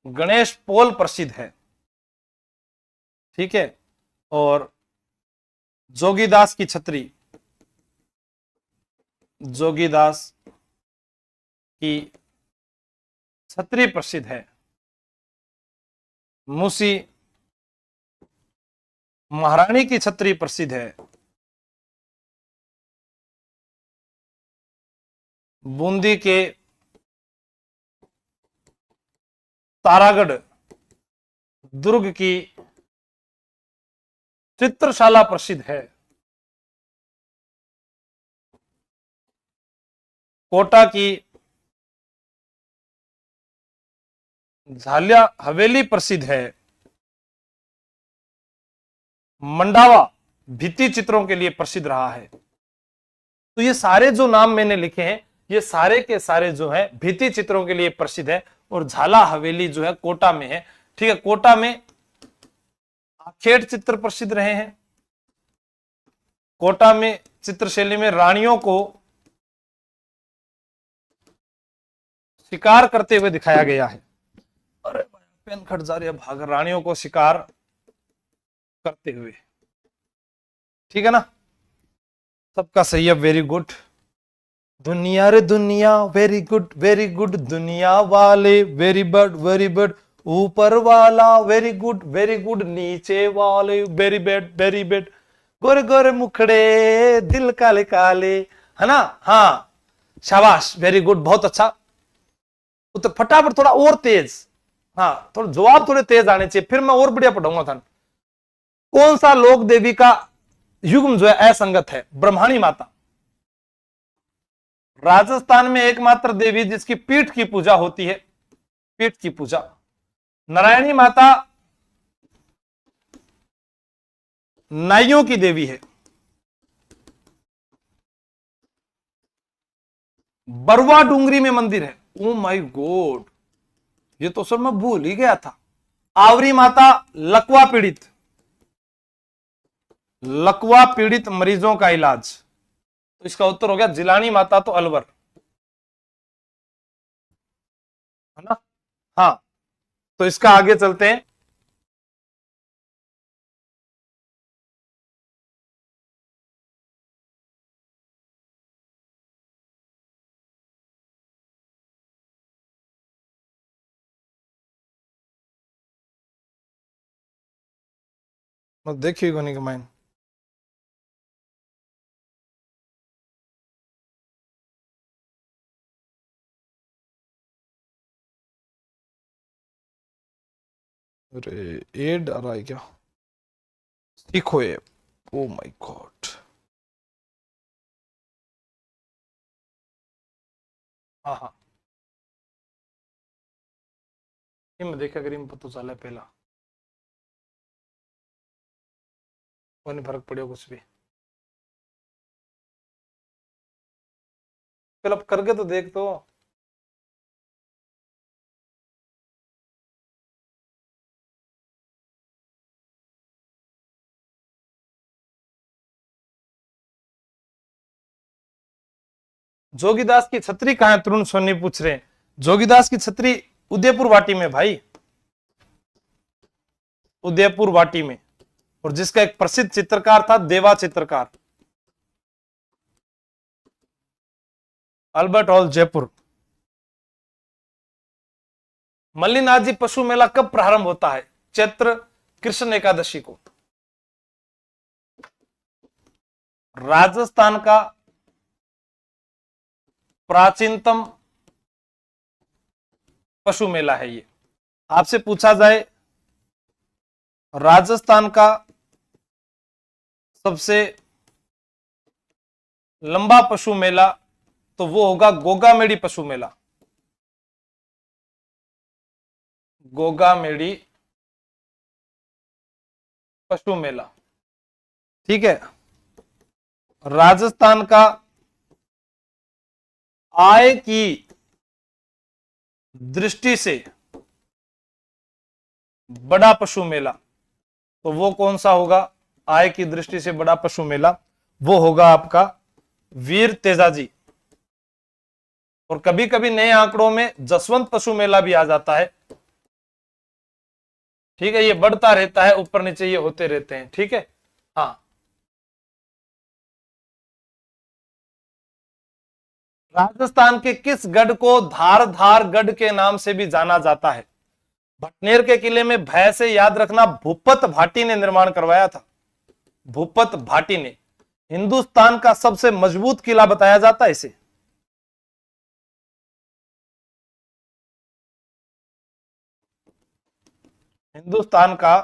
Speaker 1: गणेश पोल प्रसिद्ध है। ठीक है। और जोगीदास की छतरी, जोगीदास की छतरी प्रसिद्ध है। मूसी महारानी की छतरी प्रसिद्ध है। बूंदी के तारागढ़ दुर्ग की चित्रशाला प्रसिद्ध है। कोटा की झालिया हवेली प्रसिद्ध है। मंडावा भित्ति चित्रों के लिए प्रसिद्ध रहा है। तो ये सारे जो नाम मैंने लिखे हैं ये सारे के सारे जो है भित्ति चित्रों के लिए प्रसिद्ध है। और झाला हवेली जो है कोटा में है। ठीक है। कोटा में आखेट चित्र प्रसिद्ध रहे हैं। कोटा में चित्रशैली में रानियों को शिकार करते हुए दिखाया गया है। अरे पेन खट जा रही है, भाग, रानियों को शिकार करते हुए। ठीक है ना, सबका सही है, वेरी गुड। दुनिया रे दुनिया, वेरी गुड दुनिया वाले, वेरी बड ऊपर वाला, वेरी गुड नीचे वाले, वेरी बैड गोरे गोरे मुखड़े दिल काले काले, है ना। हाँ शाबाश, वेरी गुड, बहुत अच्छा। तो फटाफट थोड़ा और तेज, हाँ थोड़ा जवाब थोड़े तेज आने चाहिए, फिर मैं और बढ़िया पढ़ाऊंगा था। कौन सा लोक देवी का युग्म जो है असंगत है? ब्रह्माणी माता। राजस्थान में एकमात्र देवी जिसकी पीठ की पूजा होती है, पीठ की पूजा। नारायणी माता नाइयों की देवी है। बरवा डूंगरी में मंदिर है। ओ माय गॉड, ये तो सर मैं भूल ही गया था। आवरी माता लकवा पीड़ित, लकवा पीड़ित मरीजों का इलाज। तो इसका उत्तर हो गया जिलानी माता तो अलवर, है ना। हाँ तो इसका आगे चलते हैं। देखिए गोनी का माइन, अरे एड आ रहा है क्या? सीखो ये, ओ माय गॉड। हाँ हाँ मैं देखा करी में पता चला पहला, वो नहीं फर्क पड़ेगा कुछ भी। फिल अप करके तो देख तो। जोगीदास की छतरी कहां है? तरुण सोनी पूछ रहे हैं। जोगीदास की छतरी उदयपुर वाटी में भाई, उदयपुर वाटी में। और जिसका एक प्रसिद्ध चित्रकार था देवा चित्रकार, अल्बर्ट हॉल जयपुर। मल्लिनाथ जी पशु मेला कब प्रारंभ होता है? चैत्र कृष्ण एकादशी को। राजस्थान का प्राचीनतम पशु मेला है ये। आपसे पूछा जाए राजस्थान का सबसे लंबा पशु मेला, तो वो होगा गोगामेड़ी पशु मेला। गोगामेड़ी पशु मेला। ठीक है। राजस्थान का आय की दृष्टि से बड़ा पशु मेला, तो वो कौन सा होगा? आय की दृष्टि से बड़ा पशु मेला, वो होगा आपका वीर तेजाजी। और कभी कभी नए आंकड़ों में जसवंत पशु मेला भी आ जाता है। ठीक है, ये बढ़ता रहता है, ऊपर नीचे ये होते रहते हैं। ठीक है, हाँ। राजस्थान के किस गढ़ को धारधार गढ़ के नाम से भी जाना जाता है? भटनेर के किले में भय से याद रखना भूपत भाटी ने निर्माण करवाया था। भूपत भाटी ने। हिंदुस्तान का सबसे मजबूत किला बताया जाता है इसे। हिंदुस्तान का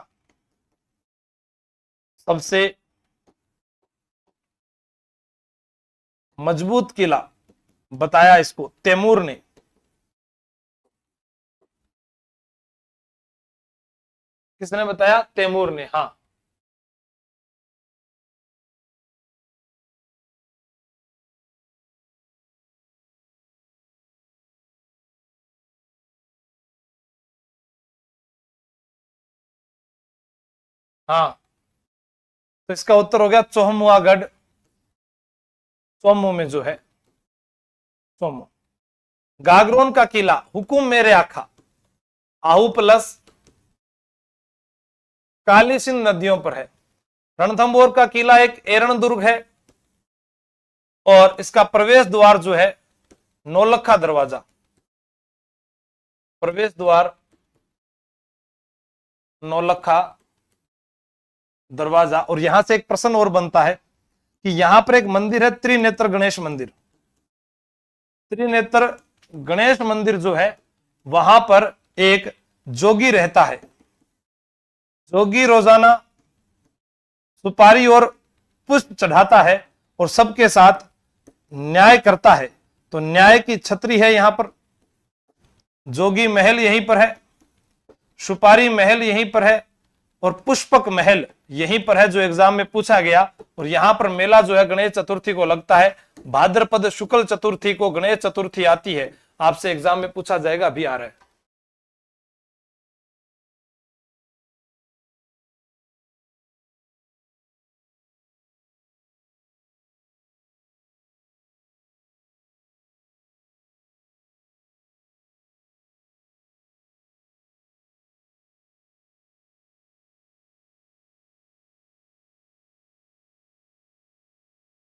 Speaker 1: सबसे मजबूत किला बताया इसको तैमूर ने। किसने बताया? तैमूर ने, हाँ। हाँ, तो इसका उत्तर हो गया चौमुआगढ़। चौमू में जो है, चौमू। गागरोन का किला हुकुम मेरे आखा, आहू प्लस काली सिंध नदियों पर है। रणथंभौर का किला एक एरण दुर्ग है और इसका प्रवेश द्वार जो है नौलखा दरवाजा। प्रवेश द्वार नौलखा दरवाजा। और यहां से एक प्रश्न और बनता है कि यहां पर एक मंदिर है त्रिनेत्र गणेश मंदिर। त्रिनेत्र गणेश मंदिर जो है वहां पर एक जोगी रहता है। जोगी रोजाना सुपारी और पुष्प चढ़ाता है और सबके साथ न्याय करता है। तो न्याय की छतरी है यहां पर। जोगी महल यहीं पर है, सुपारी महल यहीं पर है और पुष्पक महल यहीं पर है, जो एग्जाम में पूछा गया। और यहां पर मेला जो है गणेश चतुर्थी को लगता है। भाद्रपद शुक्ल चतुर्थी को गणेश चतुर्थी आती है। आपसे एग्जाम में पूछा जाएगा, अभी आ रहा है।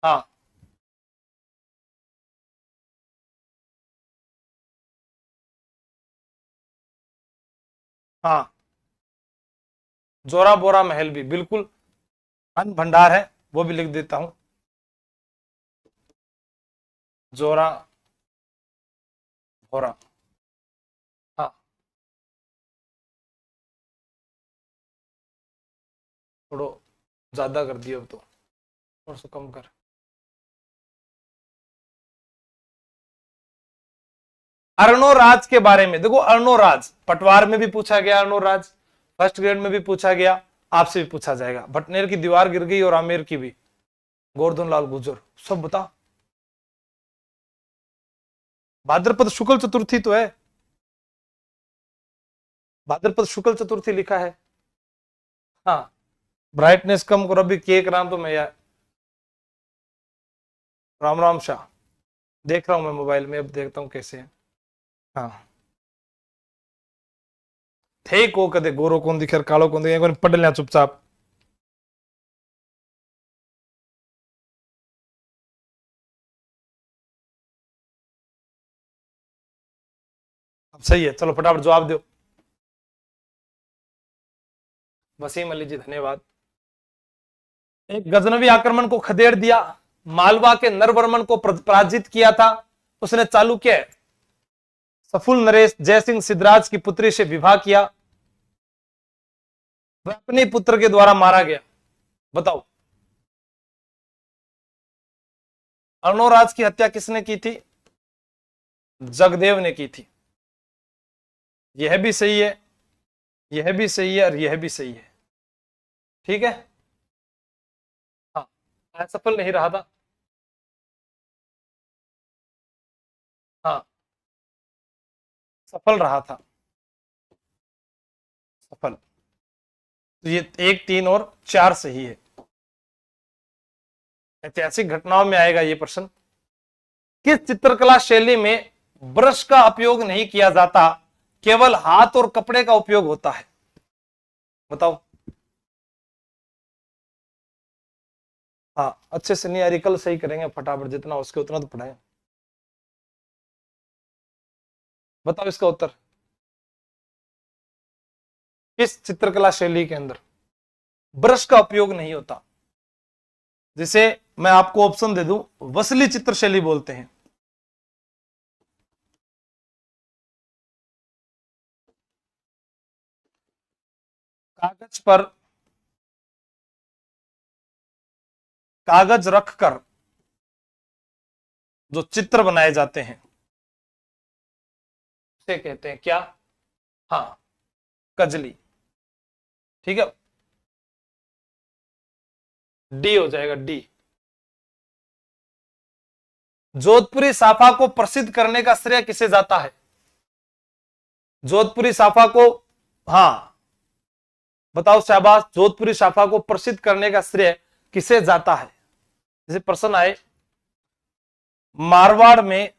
Speaker 1: हाँ, हाँ, जोरा बोरा महल भी बिल्कुल अन्न भंडार है, वो भी लिख देता हूं। जोरा बोरा, हाँ। थोड़ो ज्यादा कर दिया अब तो, और सो कम कर। अर्णोराज के बारे में देखो, अर्णोराज पटवार में भी पूछा गया, अर्णोराज फर्स्ट ग्रेड में भी पूछा गया, आपसे भी पूछा जाएगा। भटनेर की दीवार गिर गई और आमेर की भी, गोवर्धन लाल गुर्जर, सब बता। भाद्रपद शुक्ल चतुर्थी तो है, भाद्रपद शुक्ल चतुर्थी लिखा है। हाँ, ब्राइटनेस कम करो, अभी केक नाम तो मैं यार, राम राम शाह देख रहा हूं मैं मोबाइल में, अब देखता हूं कैसे है। हाँ, थे को कदे गोरो कौन दिखे कालो कौन दिखे, पढ़ लिया चुपचाप। अब सही है, चलो फटाफट जवाब दो। वसीम अली जी धन्यवाद। एक गजनवी आक्रमण को खदेड़ दिया, मालवा के नरवर्मन को पराजित किया था, उसने चालू किया। सफुल नरेश जयसिंह सिद्धराज की पुत्री से विवाह किया, वह अपने पुत्र के द्वारा मारा गया। बताओ, अर्णोराज की हत्या किसने की थी? जगदेव ने की थी। यह भी सही है, यह भी सही है और यह भी सही है। ठीक है, हाँ, असफल नहीं रहा था। हाँ, सफल रहा था, सफल। तो ये 1, 3 और 4 सही है। ऐतिहासिक घटनाओं में आएगा ये प्रश्न। किस चित्रकला शैली में ब्रश का उपयोग नहीं किया जाता, केवल हाथ और कपड़े का उपयोग होता है? बताओ। हाँ, अच्छे से नहीं आ रही, कल सही करेंगे फटाफट, जितना उसके उतना तो पढ़ाएं। बताओ इसका उत्तर। किस चित्रकला शैली के अंदर ब्रश का उपयोग नहीं होता? जिसे मैं आपको ऑप्शन दे दूं, वसली चित्र शैली बोलते हैं। कागज पर कागज रखकर जो चित्र बनाए जाते हैं उसे कहते हैं क्या? हाँ, कजली। ठीक है, डी हो जाएगा, डी। जोधपुरी साफा को प्रसिद्ध करने का श्रेय किसे जाता है? जोधपुरी साफा को, हाँ बताओ शाहबाज, जोधपुरी साफा को प्रसिद्ध करने का श्रेय किसे जाता है? जैसे प्रश्न आए, मारवाड़ में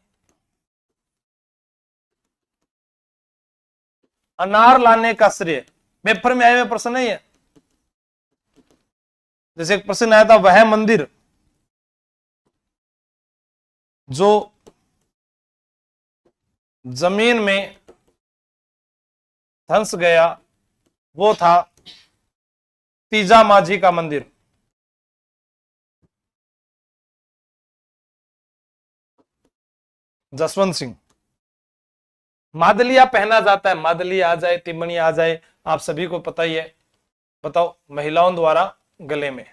Speaker 1: अनार लाने का श्रेय, पेपर में आए हुए प्रश्न नहीं है। जैसे एक प्रश्न आया था, वह मंदिर जो जमीन में धंस गया वो था तीजा माझी का मंदिर। जसवंत सिंह। मादलिया पहना जाता है, मादलिया आ जाए, तिमणी आ जाए, आप सभी को पता ही है। बताओ, महिलाओं द्वारा गले में।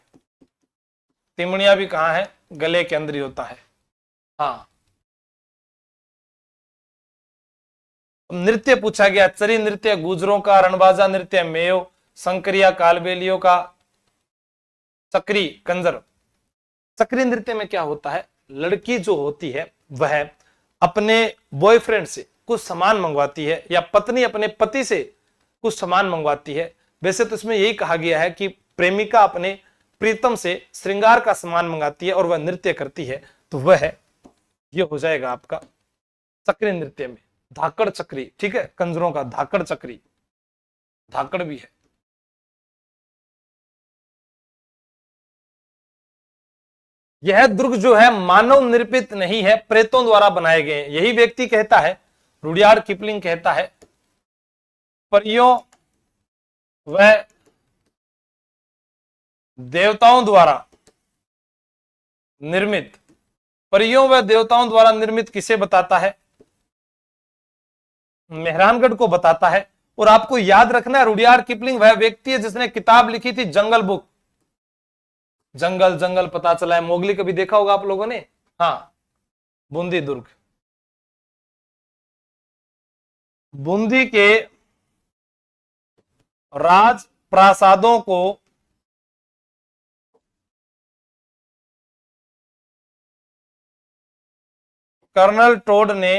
Speaker 1: तिमणिया भी कहां है? गले के अंदर ही होता है। हाँ। नृत्य पूछा गया, चरी नृत्य गुजरों का, रणबाजा नृत्य मेयो, संकरिया कालबेलियों का, चक्री कंजर। चक्री नृत्य में क्या होता है? लड़की जो होती है वह अपने बॉयफ्रेंड से कुछ सामान मंगवाती है, या पत्नी अपने पति से कुछ सामान मंगवाती है। वैसे तो इसमें यही कहा गया है कि प्रेमिका अपने प्रीतम से श्रृंगार का सामान मंगाती है और वह नृत्य करती है, तो वह ये हो जाएगा आपका चक्री नृत्य में। धाकड़ चक्री, ठीक है, कंजरों का धाकड़ चक्री, धाकड़ भी है। यह दुर्ग जो है मानव निर्मित नहीं है, प्रेतों द्वारा बनाए गए हैं। यही व्यक्ति कहता है, रुडियार्ड किपलिंग कहता है, परियों व देवताओं द्वारा निर्मित। परियों व देवताओं द्वारा निर्मित किसे बताता है? मेहरानगढ़ को बताता है। और आपको याद रखना है, रुडियार्ड किपलिंग वह व्यक्ति है जिसने किताब लिखी थी जंगल बुक। जंगल जंगल पता चला है, मोगली कभी देखा होगा आप लोगों ने। हाँ, बूंदी दुर्ग। बूंदी के राज प्रासादों को कर्नल टोड ने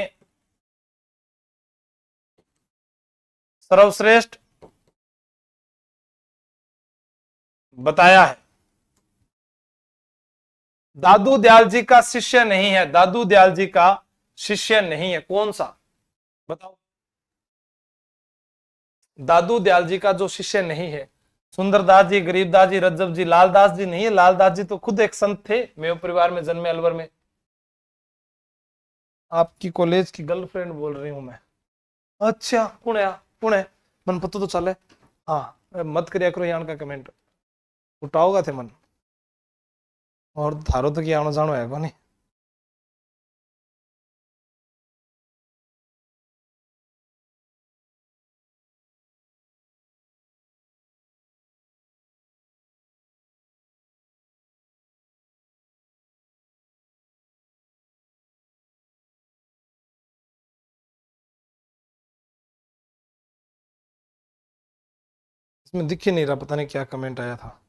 Speaker 1: सर्वश्रेष्ठ बताया है। दादू दयाल जी का शिष्य नहीं है, दादू दयाल जी का शिष्य नहीं है, कौन सा? बताओ। दादू दयाल जी का जो शिष्य नहीं है, सुंदरदास जी, गरीबदास जी, रज्जब जी, लालदास जी नहीं है। लालदास जी तो खुद एक संत थे, मेव परिवार में जन्मे, अलवर में। आपकी कॉलेज की गर्लफ्रेंड बोल रही हूं मैं। अच्छा, कौन है? कौन है? मन पता तो चले। हाँ, मत करिया करो यहाँ का कमेंट, उठाओगा थे मन। और थारो तो क्या आना जानो है को नहीं। इसमें दिख ही नहीं रहा, पता नहीं क्या कमेंट आया था।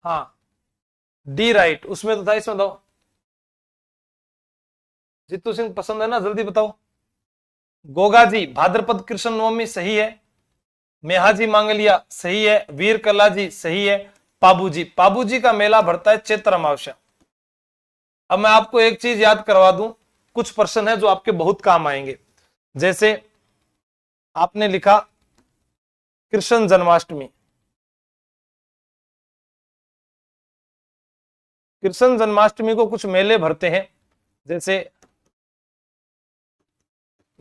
Speaker 1: हाँ, डी राइट, उसमें तो था, इसमें बताओ। जितू सिंह पसंद है ना, जल्दी बताओ। गोगा जी, भाद्रपद कृष्ण नवमी सही है। मेहाजी मांगलिया सही है, वीर कला जी सही है, पाबूजी, पाबूजी का मेला भरता है चैत्र अमावस्या। अब मैं आपको एक चीज याद करवा दूं, कुछ प्रश्न है जो आपके बहुत काम आएंगे। जैसे आपने लिखा कृष्ण जन्माष्टमी, कृष्ण जन्माष्टमी को कुछ मेले भरते हैं, जैसे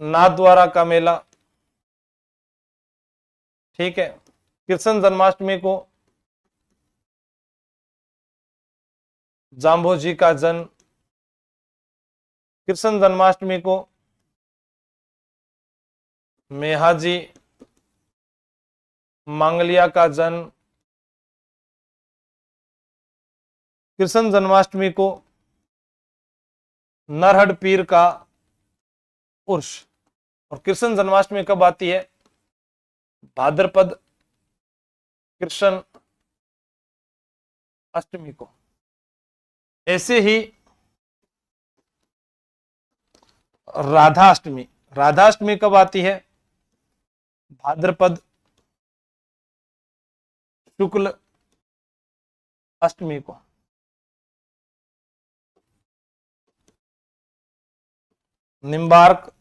Speaker 1: नाथद्वारा का मेला, ठीक है। कृष्ण जन्माष्टमी को जाम्बोजी का जन्म, कृष्ण जन्माष्टमी को मेहाजी मांगलिया का जन्म, कृष्ण जन्माष्टमी को नरहड़ पीर का उर्स। और कृष्ण जन्माष्टमी कब आती है? भाद्रपद कृष्ण अष्टमी को। ऐसे ही राधाष्टमी, राधाष्टमी कब आती है? भाद्रपद शुक्ल अष्टमी को। निम्बार्क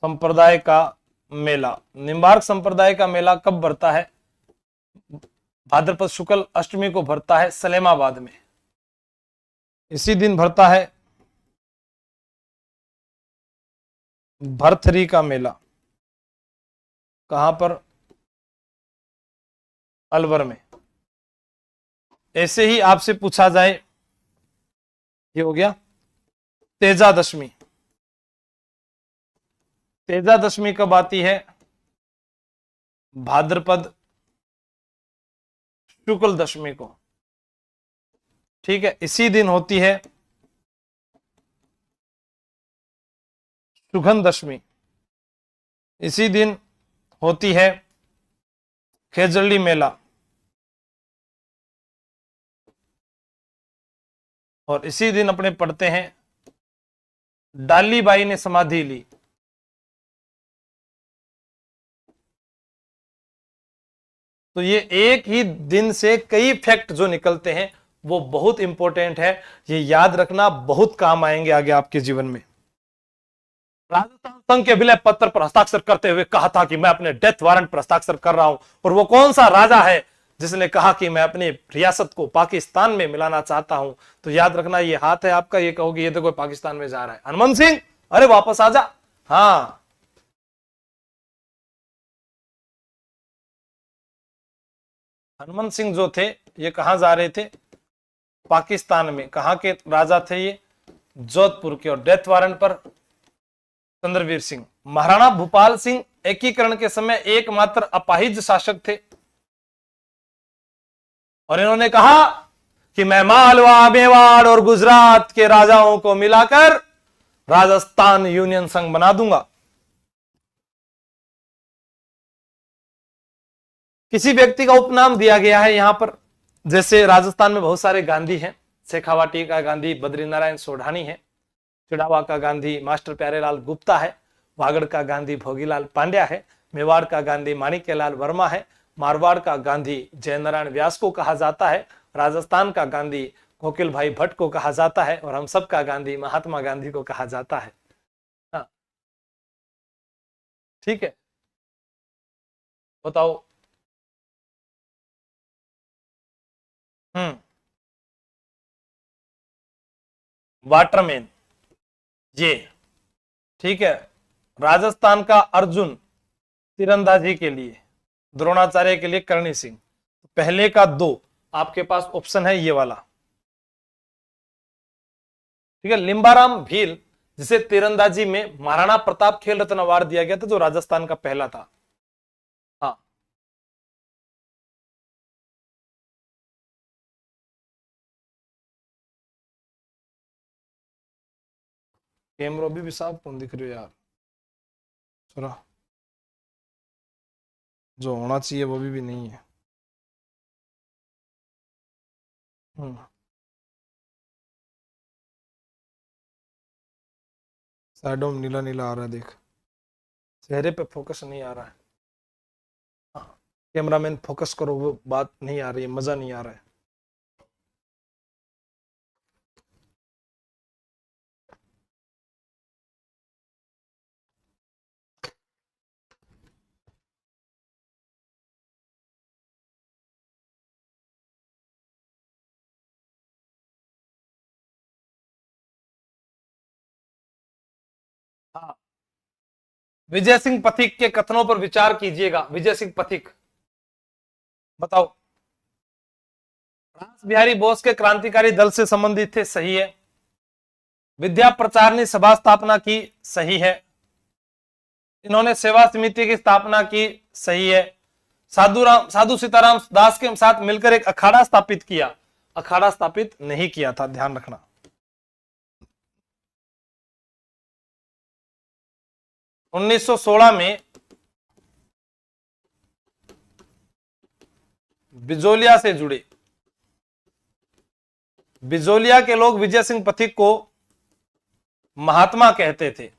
Speaker 1: संप्रदाय का मेला, निम्बार्क संप्रदाय का मेला कब भरता है? भाद्रपद शुक्ल अष्टमी को भरता है सलेमाबाद में। इसी दिन भरता है भरथरी का मेला, कहां पर? अलवर में। ऐसे ही आपसे पूछा जाए, ये हो गया तेजा दशमी, तेजा दशमी कब आती है? भाद्रपद शुक्ल दशमी को, ठीक है। इसी दिन होती है सुगंध दशमी, इसी दिन होती है खेजड़ी मेला, और इसी दिन अपने पढ़ते हैं डाली बाई ने समाधि ली। तो ये एक ही दिन से कई फैक्ट जो निकलते हैं वो बहुत इंपॉर्टेंट है, ये याद रखना, बहुत काम आएंगे आगे आपके जीवन में। राजस्थान संघ के विलय पत्र पर हस्ताक्षर करते हुए कहा था कि मैं अपने डेथ वारंट पर हस्ताक्षर कर रहा हूं, और वो कौन सा राजा है जिसने कहा कि मैं अपनी रियासत को पाकिस्तान में मिलाना चाहता हूं? तो याद रखना, ये हाथ है आपका, ये कहोगे ये तो कोई पाकिस्तान में जा रहा है। हनुमान सिंह, अरे वापस आ जा। हाँ, हनुमान सिंह जो थे ये कहां जा रहे थे? पाकिस्तान में। कहां के राजा थे ये? जोधपुर के। और डेथ वारंट पर चंद्रवीर सिंह। महाराणा भूपाल सिंह एकीकरण के समय एकमात्र अपाहिज शासक थे, और इन्होंने कहा कि मैं मालवा, मेवाड़ और गुजरात के राजाओं को मिलाकर राजस्थान यूनियन संघ बना दूंगा। किसी व्यक्ति का उपनाम दिया गया है यहां पर, जैसे राजस्थान में बहुत सारे गांधी हैं। शेखावाटी का गांधी बद्रीनारायण सोढ़ानी है, चिड़ावा का गांधी मास्टर प्यारेलाल गुप्ता है, वागड़ का गांधी भोगीलाल पांड्या है, मेवाड़ का गांधी माणिक्यलाल वर्मा है, मारवाड़ का गांधी जयनारायण व्यास को कहा जाता है, राजस्थान का गांधी कोकिल भाई भट्ट को कहा जाता है, और हम सब का गांधी महात्मा गांधी को कहा जाता है। हाँ, ठीक है, बताओ। वाटरमैन, ये ठीक है। राजस्थान का अर्जुन तीरंदाजी के लिए, द्रोणाचार्य के लिए करणी सिंह। पहले का दो आपके पास ऑप्शन है ये वाला, ठीक है। लिंबाराम भील, जिसे तीरंदाजी में महाराणा प्रताप खेल रत्न अवार्ड दिया गया था, जो राजस्थान का पहला था। हाँ, कैमरो भी साहब कौन दिख रहे हो यार? सुना, जो होना चाहिए वो भी नहीं है। साइडों में नीला नीला आ रहा है, देख, चेहरे पे फोकस नहीं आ रहा है। कैमरामैन फोकस करो, वो बात नहीं आ रही है, मजा नहीं आ रहा है। हाँ, विजय सिंह पथिक के कथनों पर विचार कीजिएगा। विजय सिंह पथिक, बताओ। रास बिहारी बोस के क्रांतिकारी दल से संबंधित थे, सही है। विद्या प्रचारणी सभा स्थापना की, सही है। इन्होंने सेवा समिति की स्थापना की, सही है। साधु सीताराम दास के साथ मिलकर एक अखाड़ा स्थापित किया, अखाड़ा स्थापित नहीं किया था, ध्यान रखना। उन्नीस सौ 16 में बिजोलिया से जुड़े। बिजोलिया के लोग विजय सिंह पथिक को महात्मा कहते थे।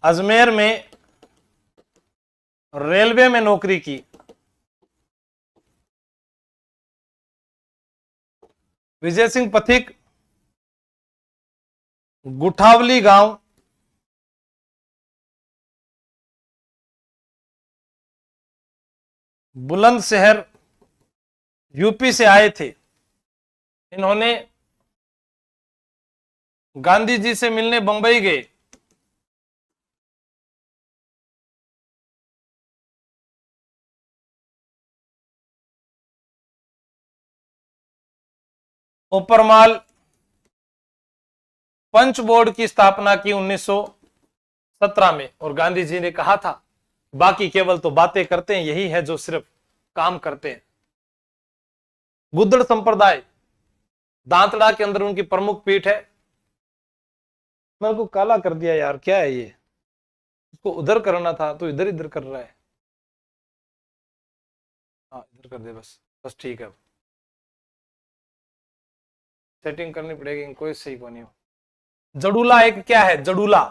Speaker 1: अजमेर में रेलवे में नौकरी की। विजय सिंह पथिक गुठावली गांव, बुलंदशहर, यूपी से आए थे। इन्होंने गांधी जी से मिलने बंबई गए। ऊपरमाल पंच बोर्ड की स्थापना की 1917 में, और गांधी जी ने कहा था बाकी केवल तो बातें करते हैं, यही है जो सिर्फ काम करते हैं। गुद्दड़ संप्रदाय दांतड़ा के अंदर उनकी प्रमुख पीठ है। मेरे को काला कर दिया यार, क्या है ये? इसको उधर करना था तो इधर इधर कर रहा है। हाँ, इधर कर दे बस, बस ठीक है। सेटिंग करनी पड़ेगी, कोई सही को नहीं हो। जड़ूला एक क्या है? जड़ूला,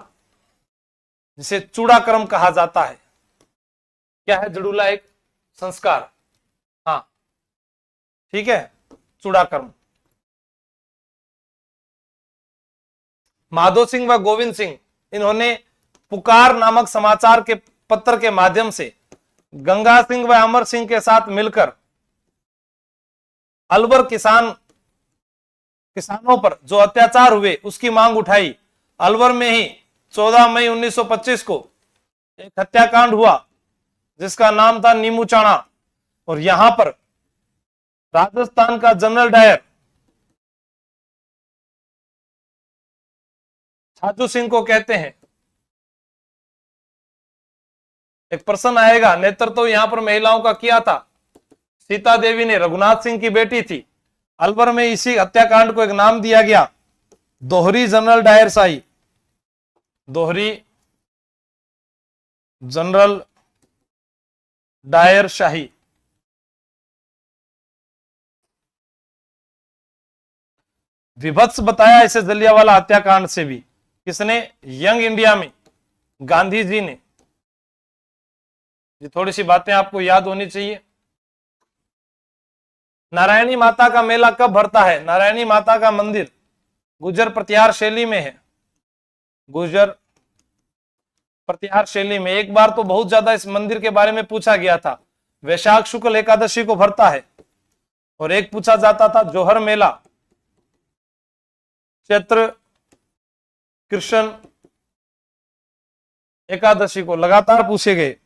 Speaker 1: जिसे चूड़ाक्रम कहा जाता है। क्या है जड़ूला? एक संस्कार। हाँ ठीक है, चूड़ाक्रम। माधो सिंह व गोविंद सिंह, इन्होंने पुकार नामक समाचार के पत्र के माध्यम से गंगा सिंह व अमर सिंह के साथ मिलकर अलवर किसानों पर जो अत्याचार हुए उसकी मांग उठाई। अलवर में ही 14 मई 1925 को एक हत्याकांड हुआ जिसका नाम था नीमूचाणा, और यहां पर राजस्थान का जनरल डायर छाजू सिंह को कहते हैं। एक प्रश्न आएगा, नेतृत्व तो यहां पर महिलाओं का किया था। सीता देवी ने, रघुनाथ सिंह की बेटी थी। अलवर में इसी हत्याकांड को एक नाम दिया गया, दोहरी जनरल डायर शाही। दोहरी जनरल डायर शाही। विभत्स बताया इसे जलियांवाला हत्याकांड से भी। किसने? यंग इंडिया में गांधी जी ने। ये थोड़ी सी बातें आपको याद होनी चाहिए। नारायणी माता का मेला कब भरता है? नारायणी माता का मंदिर गुर्जर प्रतिहार शैली में है। गुर्जर प्रतिहार शैली में। एक बार तो बहुत ज्यादा इस मंदिर के बारे में पूछा गया था। वैशाख शुक्ल एकादशी को भरता है। और एक पूछा जाता था जोहर मेला चैत्र कृष्ण एकादशी को। लगातार पूछे गए।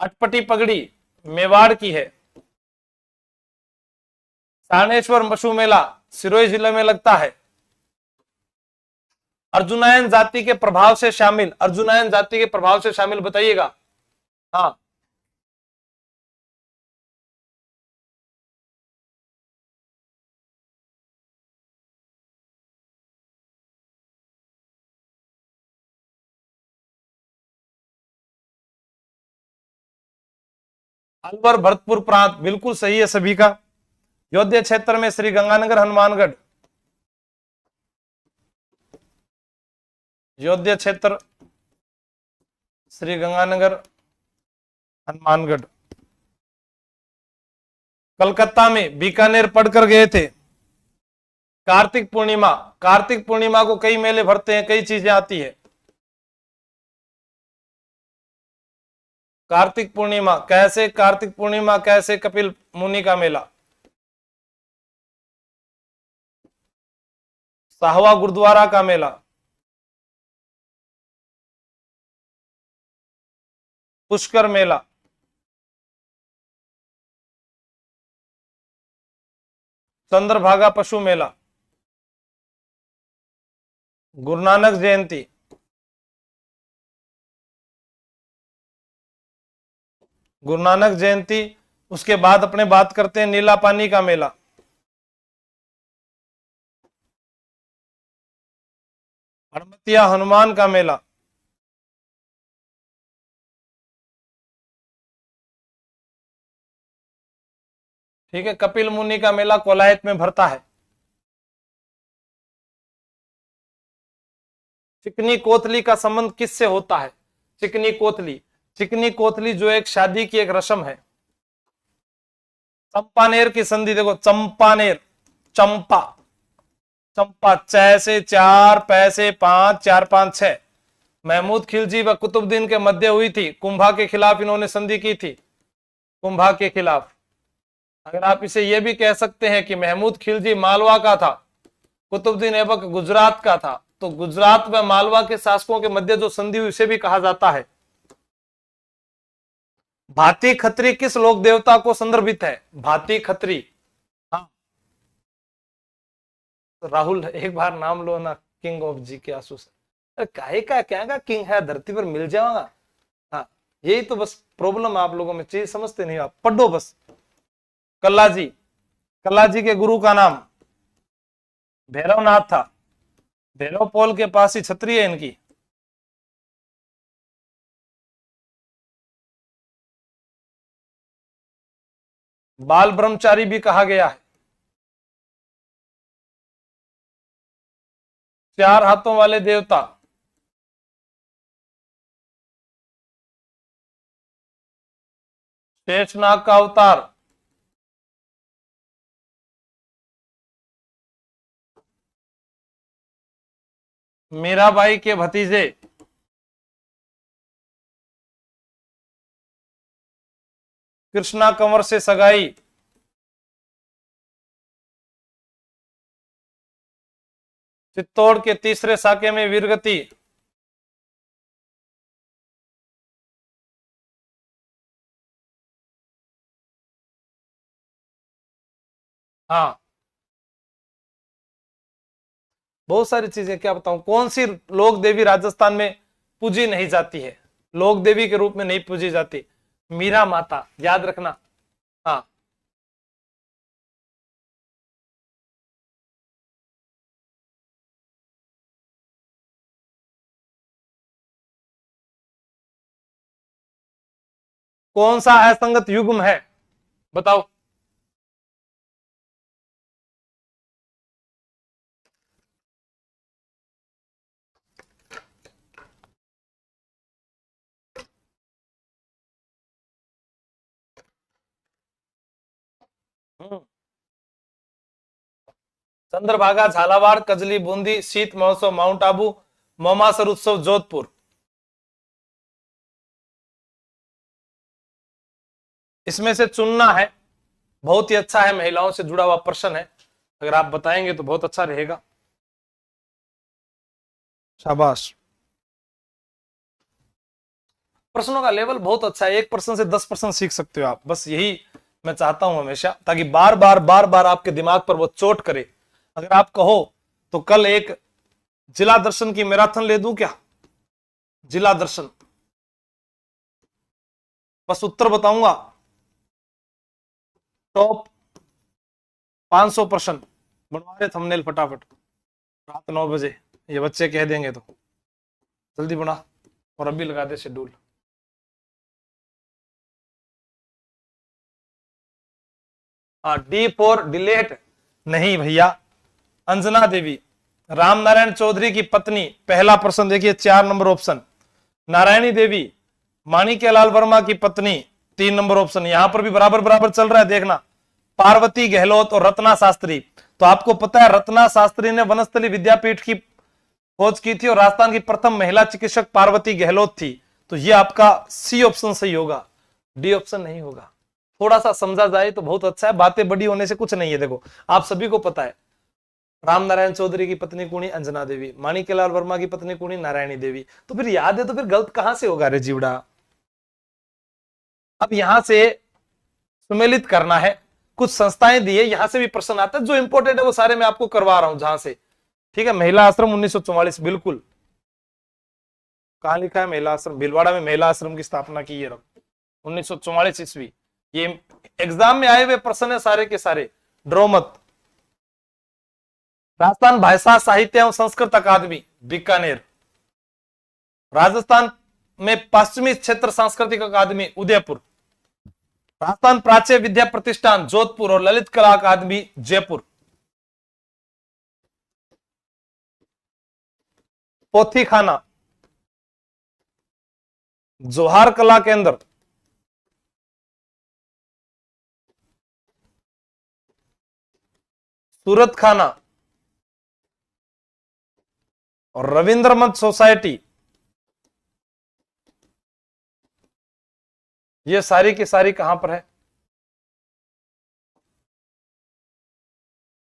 Speaker 1: अटपटी पगड़ी मेवाड़ की है। सारणेश्वर पशु मेला सिरोही जिले में लगता है। अर्जुनायन जाति के प्रभाव से शामिल, अर्जुनायन जाति के प्रभाव से शामिल बताइएगा। हाँ, अलवर भरतपुर प्रांत बिल्कुल सही है सभी का। योध्या क्षेत्र में श्री गंगानगर हनुमानगढ़। योध्या क्षेत्र श्री गंगानगर हनुमानगढ़। कलकत्ता में बीकानेर पढ़कर गए थे। कार्तिक पूर्णिमा, कार्तिक पूर्णिमा को कई मेले भरते हैं, कई चीजें आती है। कार्तिक पूर्णिमा कैसे, कार्तिक पूर्णिमा कैसे, कपिल मुनि का मेला। साहवा गुरुद्वारा का मेला। पुष्कर मेला। चंद्रभागा पशु मेला। गुरु नानक जयंती। गुरु नानक जयंती। उसके बाद अपने बात करते हैं नीला पानी का मेला। हरमतिया हनुमान का मेला। ठीक है, कपिल मुनि का मेला कोलायत में भरता है। चिकनी कोतली का संबंध किससे होता है? चिकनी कोतली, चिकनी कोतली जो एक शादी की एक रस्म है। चंपानेर की संधि देखो, चंपानेर, चंपा, चंपा, च से 4, पै से 5, 4 5 6। महमूद खिलजी व कुतुबुद्दीन के मध्य हुई थी। कुंभा के खिलाफ इन्होंने संधि की थी, कुंभा के खिलाफ। अगर आप इसे यह भी कह सकते हैं कि महमूद खिलजी मालवा का था, कुतुबुद्दीन ऐबक गुजरात का था, तो गुजरात व मालवा के शासकों के मध्य जो संधि हुई उसे भी कहा जाता है। भाती खत्री किस लोक देवता को संदर्भित है? भाती खत्री, हाँ राहुल एक बार नाम लो ना, किंग ऑफ जी के आंसू से। अरे काहे का क्या का किंग है, धरती पर मिल जाएगा। हाँ यही तो बस प्रॉब्लम आप लोगों में, चीज समझते नहीं, आप पढ़ो बस। कल्लाजी, कल्लाजी के गुरु का नाम भैरवनाथ था। भैरव पोल के पास ही छतरी है इनकी। बाल ब्रह्मचारी भी कहा गया है। 4 हाथों वाले देवता, शेषनाग का अवतार, मीराबाई के भतीजे, कृष्णा कंवर से सगाई, चित्तौड़ के तीसरे साके में वीरगति, हाँ बहुत सारी चीजें, क्या बताऊं। कौन सी लोक देवी राजस्थान में पूजी नहीं जाती है, लोक देवी के रूप में नहीं पूजी जाती? मीरा माता, याद रखना। हाँ कौन सा असंगत युग्म है बताओ? चंद्रभागा, झालावाड़, कजली, बूंदी, शीत महोत्सव माउंट आबू, मोमासर उत्सव जोधपुर। इसमें से चुनना है। बहुत ही अच्छा है, महिलाओं से जुड़ा हुआ प्रश्न है, अगर आप बताएंगे तो बहुत अच्छा रहेगा। शाबाश, प्रश्नों का लेवल बहुत अच्छा है, 1 प्रश्न से 10 प्रश्न सीख सकते हो आप। बस यही मैं चाहता हूं हमेशा, ताकि बार बार आपके दिमाग पर वो चोट करे। अगर आप कहो तो कल एक जिला दर्शन की मैराथन ले दूं क्या? जिला दर्शन, बस उत्तर बताऊंगा, टॉप 500 प्रश्न बनवा रहे थंबनेल फटाफट, रात 9 बजे ये बच्चे कह देंगे तो जल्दी बना, और अभी लगा दे शेड्यूल। डी फॉर डिलेट नहीं भैया। अंजना देवी, राम नारायण चौधरी की पत्नी, पहला प्रश्न देखिए 4 नंबर ऑप्शन। नारायणी देवी, माणिक्यलाल वर्मा की पत्नी, 3 नंबर ऑप्शन। यहां पर भी बराबर बराबर चल रहा है, देखना। पार्वती गहलोत और रत्ना शास्त्री। तो आपको पता है रत्ना शास्त्री ने वनस्थली विद्यापीठ की खोज की थी और राजस्थान की प्रथम महिला चिकित्सक पार्वती गहलोत थी। तो ये आपका सी ऑप्शन सही होगा, डी ऑप्शन नहीं होगा। थोड़ा सा समझा जाए तो बहुत अच्छा है, बातें बड़ी होने से कुछ नहीं है। देखो आप सभी को पता है राम नारायण चौधरी की पत्नी कुणी अंजना देवी, माणिक्यलाल वर्मा की पत्नी कुणी नारायणी देवी। तो फिर याद है तो फिर गलत कहां से होगा रे जीवड़ा। अब यहां से सुमेलित करना है, कुछ संस्थाएं दी है, यहां से भी प्रश्न आता है। जो इंपॉर्टेंट है वो सारे मैं आपको करवा रहा हूं जहां से, ठीक है। महिला आश्रम 1944, बिल्कुल। कहां लिखा है महिला आश्रम? भीलवाड़ा में महिला आश्रम की स्थापना की है 1944 ईस्वी। ये एग्जाम में आए हुए प्रश्न है सारे के सारे, ड्रो मत। राजस्थान भाषा साहित्य एवं संस्कृत अकादमी बीकानेर। राजस्थान में पश्चिमी क्षेत्र सांस्कृतिक अकादमी उदयपुर। राजस्थान प्राच्य विद्या प्रतिष्ठान जोधपुर और ललित कला अकादमी जयपुर। पोथी खाना जोहार कला केंद्र। सूरत खाना और रविंद्र मत सोसाइटी। ये सारी की सारी कहां पर है?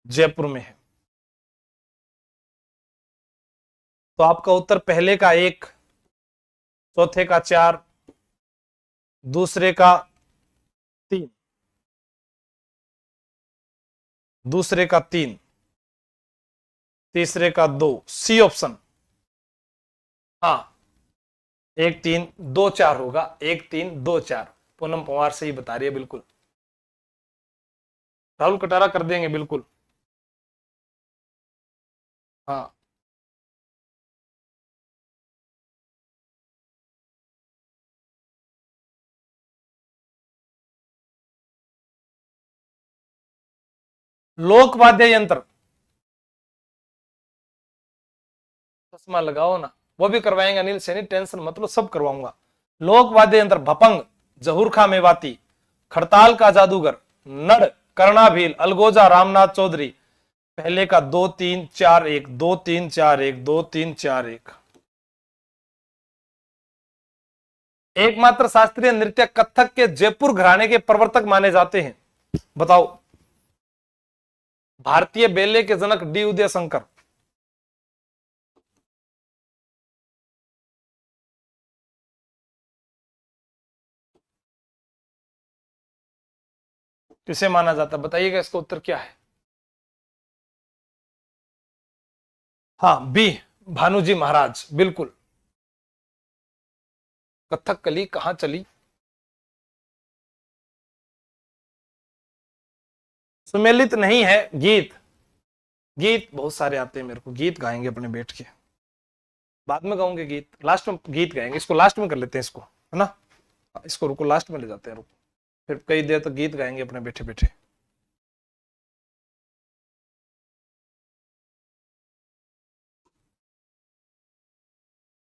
Speaker 1: जयपुर में है। तो आपका उत्तर पहले का 1, चौथे का 4, दूसरे का 3, दूसरे का 3, तीसरे का 2, सी ऑप्शन। हाँ 1 3 2 4 होगा, 1 3 2 4। पूनम पवार से ही बता रही है, बिल्कुल। राहुल कटारा कर देंगे, बिल्कुल। हाँ लोक वाद्य यंत्र, चश्मा लगाओ ना, वो भी करवाएंगे अनिल सैनी, टेंशन मतलब सब करवाऊंगा। लोक वाद्य यंत्र भपंग, जहूर खा मेवाती, खड़ताल का जादूगर, नड़, कर्णाभील, अलगोजा रामनाथ चौधरी। पहले का 2 3 4 1, 2 3 4 1, 2 3 4 1। एकमात्र शास्त्रीय नृत्य कथक के जयपुर घराने के प्रवर्तक माने जाते हैं, बताओ। भारतीय बेले के जनक डी उदय शंकर। किसे माना जाता है बताइएगा, इसका उत्तर क्या है? हाँ बी, भानुजी महाराज, बिल्कुल। कथक कली कहां चली? सुमेलित नहीं है, गीत। गीत बहुत सारे आते हैं मेरे को, गीत गाएंगे अपने बैठ के। बाद में गाऊंगे गीत, लास्ट में गीत गाएंगे, इसको लास्ट में कर लेते हैं, इसको है ना। इसको रुको, लास्ट में ले जाते हैं, रुको। फिर कई देर तक गीत गाएंगे अपने बैठे बैठे।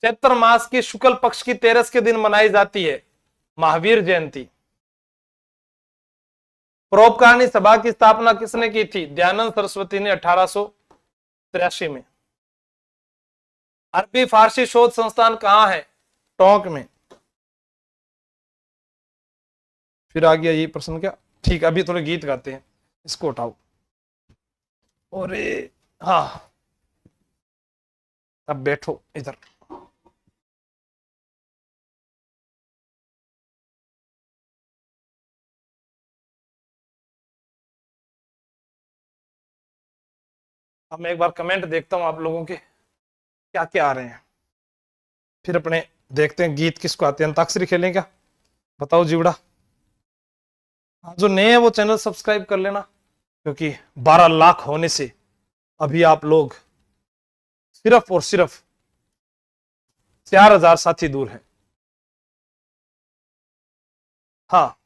Speaker 1: चैत्र मास की शुक्ल पक्ष की 13 के दिन मनाई जाती है महावीर जयंती। परोपकारिणी सभा की स्थापना किसने की थी? दयानंद सरस्वती ने 1883 में। अरबी फारसी शोध संस्थान कहां है? टोंक में। फिर आ गया ये प्रश्न क्या? ठीक है, अभी थोड़े गीत गाते हैं, इसको उठाओ। और हाँ अब बैठो इधर। अब मैं एक बार कमेंट देखता हूं आप लोगों के क्या क्या आ रहे हैं, फिर अपने देखते हैं गीत किसको आते हैं। अंताक्षरी खेलें क्या? बताओ जीवड़ा। हाँ, जो नए हैं वो चैनल सब्सक्राइब कर लेना, क्योंकि 12 लाख होने से अभी आप लोग सिर्फ और सिर्फ 4000 साथी दूर है। हाँ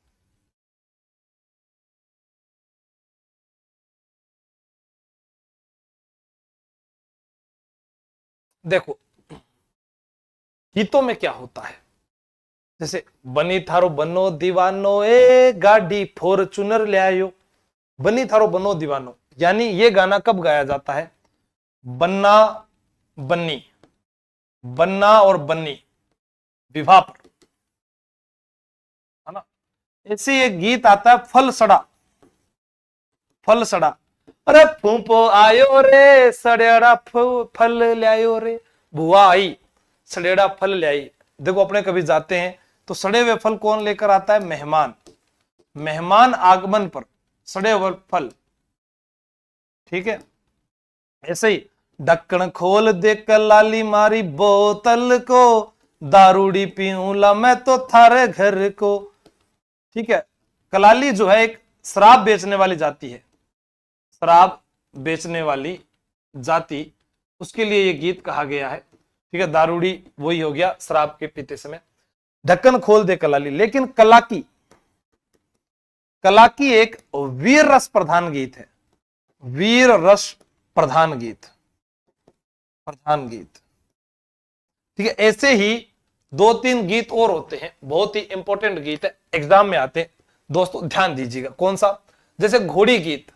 Speaker 1: देखो, गीतों में क्या होता है, जैसे बनी थारो बनो दीवानो ए गाड़ी फॉर्चूनर ले आयो, बनी थारो बनो दीवानो, यानी ये गाना कब गाया जाता है? बन्ना बन्नी, बन्ना और बन्नी विवाह पर, है ना। ऐसे एक गीत आता है फल सड़ा, फल सड़ा, अरे फूंपो आयो रे सड़ेड़ा फल ले आयो रे, बुआ आई सड़ेड़ा फल ले आई। देखो अपने कभी जाते हैं तो सड़े हुए फल कौन लेकर आता है? मेहमान, मेहमान आगमन पर सड़े हुए फल, ठीक है। ऐसे ही ढक्कन खोल दे कलाली मारी बोतल को, दारूड़ी पीऊंला मैं तो थारे घर को, ठीक है। कलाली जो है एक शराब बेचने वाली जाति है, शराब बेचने वाली जाति, उसके लिए ये गीत कहा गया है, ठीक है। दारूड़ी वही हो गया शराब के पीते समय। ढक्कन खोल दे कलाली, लेकिन कलाकी, कलाकी एक वीर रस प्रधान गीत है, वीर रस प्रधान गीत, प्रधान गीत, ठीक है। ऐसे ही दो तीन गीत और होते हैं, बहुत ही इंपॉर्टेंट गीत है, एग्जाम में आते हैं दोस्तों, ध्यान दीजिएगा। कौन सा? जैसे घोड़ी गीत,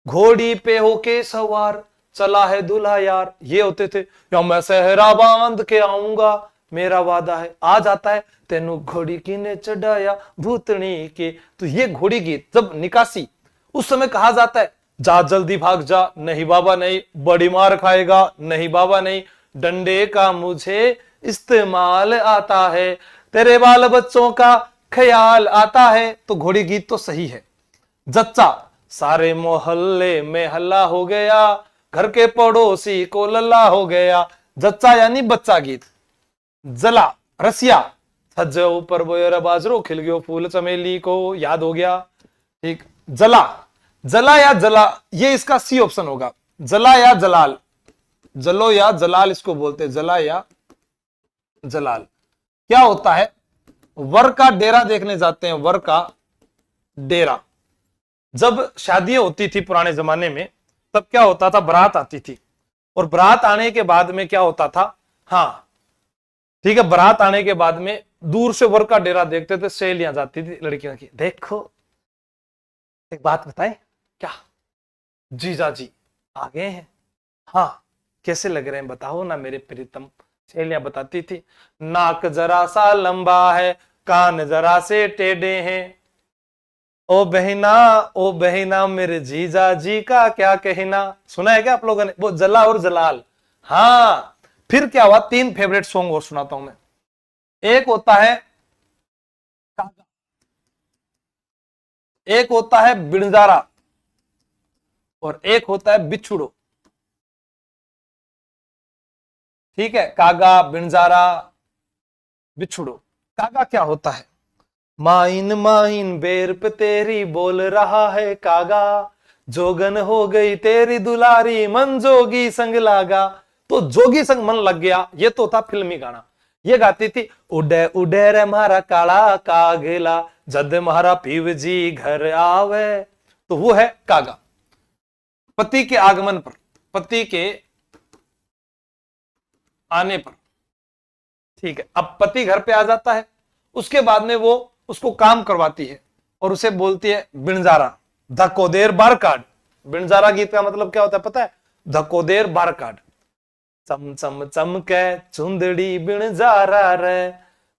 Speaker 1: घोड़ी पे होके सवार चला है दूल्हा यार, ये होते थे, या मैं सहरा बांध के आऊंगा मेरा वादा है, आ जाता है तेनू घोड़ी की ने चढ़ाया भूतनी के। तो ये घोड़ी गीत जब निकासी उस समय कहा जाता है, जा जल्दी भाग जा, नहीं बाबा नहीं, बड़ी मार खाएगा, नहीं बाबा नहीं, डंडे का मुझे इस्तेमाल आता है, तेरे बाल बच्चों का ख्याल आता है। तो घोड़ी गीत तो सही है। जच्चा, सारे मोहल्ले में हल्ला हो गया, घर के पड़ोसी को लल्ला हो गया, जच्चा यानी बच्चा गीत। जला, रसिया, सज्जे ऊपर बोयर बाजरो खिल गयो फूल चमेली को, याद हो गया, ठीक। जला, जला या जला, ये इसका सी ऑप्शन होगा, जला या जलाल, जलो या जलाल इसको बोलते हैं, जला या जलाल। क्या होता है? वर का डेरा देखने जाते हैं, वर का डेरा। जब शादियां होती थी पुराने जमाने में, तब क्या होता था? बारात आती थी, और बारात आने के बाद में क्या होता था? हाँ ठीक है, बारात आने के बाद में दूर से वर का डेरा देखते थे, सहेलियां जाती थी लड़कियों की, देखो एक बात बताएं, क्या जीजा जी आ गए हैं, हाँ कैसे लग रहे हैं बताओ ना मेरे प्रीतम। सहेलियां बताती थी, नाक जरा सा लंबा है, कान जरा से टेढ़े हैं, ओ बहिना मेरे जीजा जी का क्या कहना। सुना है क्या आप लोगों ने? वो जला और जलाल। हाँ, फिर क्या हुआ? तीन फेवरेट सॉन्ग और सुनाता हूं मैं। एक होता है कागा, एक होता है बिणजारा, और एक होता है बिछुड़ो, ठीक है। कागा, बिणजारा, बिछुड़ो। कागा क्या होता है? माइन माइन बेर पे तेरी बोल रहा है कागा, जोगन हो गई तेरी दुलारी मन जोगी संग लागा। तो जोगी संग मन लग गया, ये तो था फिल्मी गाना। ये गाती थी, उडे उडे रे मारा काला कागेला, जद मारा पीव जी घर आवे। तो वो है कागा, पति के आगमन पर, पति के आने पर, ठीक है। अब पति घर पे आ जाता है, उसके बाद में वो उसको काम करवाती है और उसे बोलती है बिणजारा, धकोदेर बार काट। बिणजारा गीत का मतलब क्या होता है पता है? धकोदेर बार काट। चम चम चमके चुंदड़ी बिणजारा रे।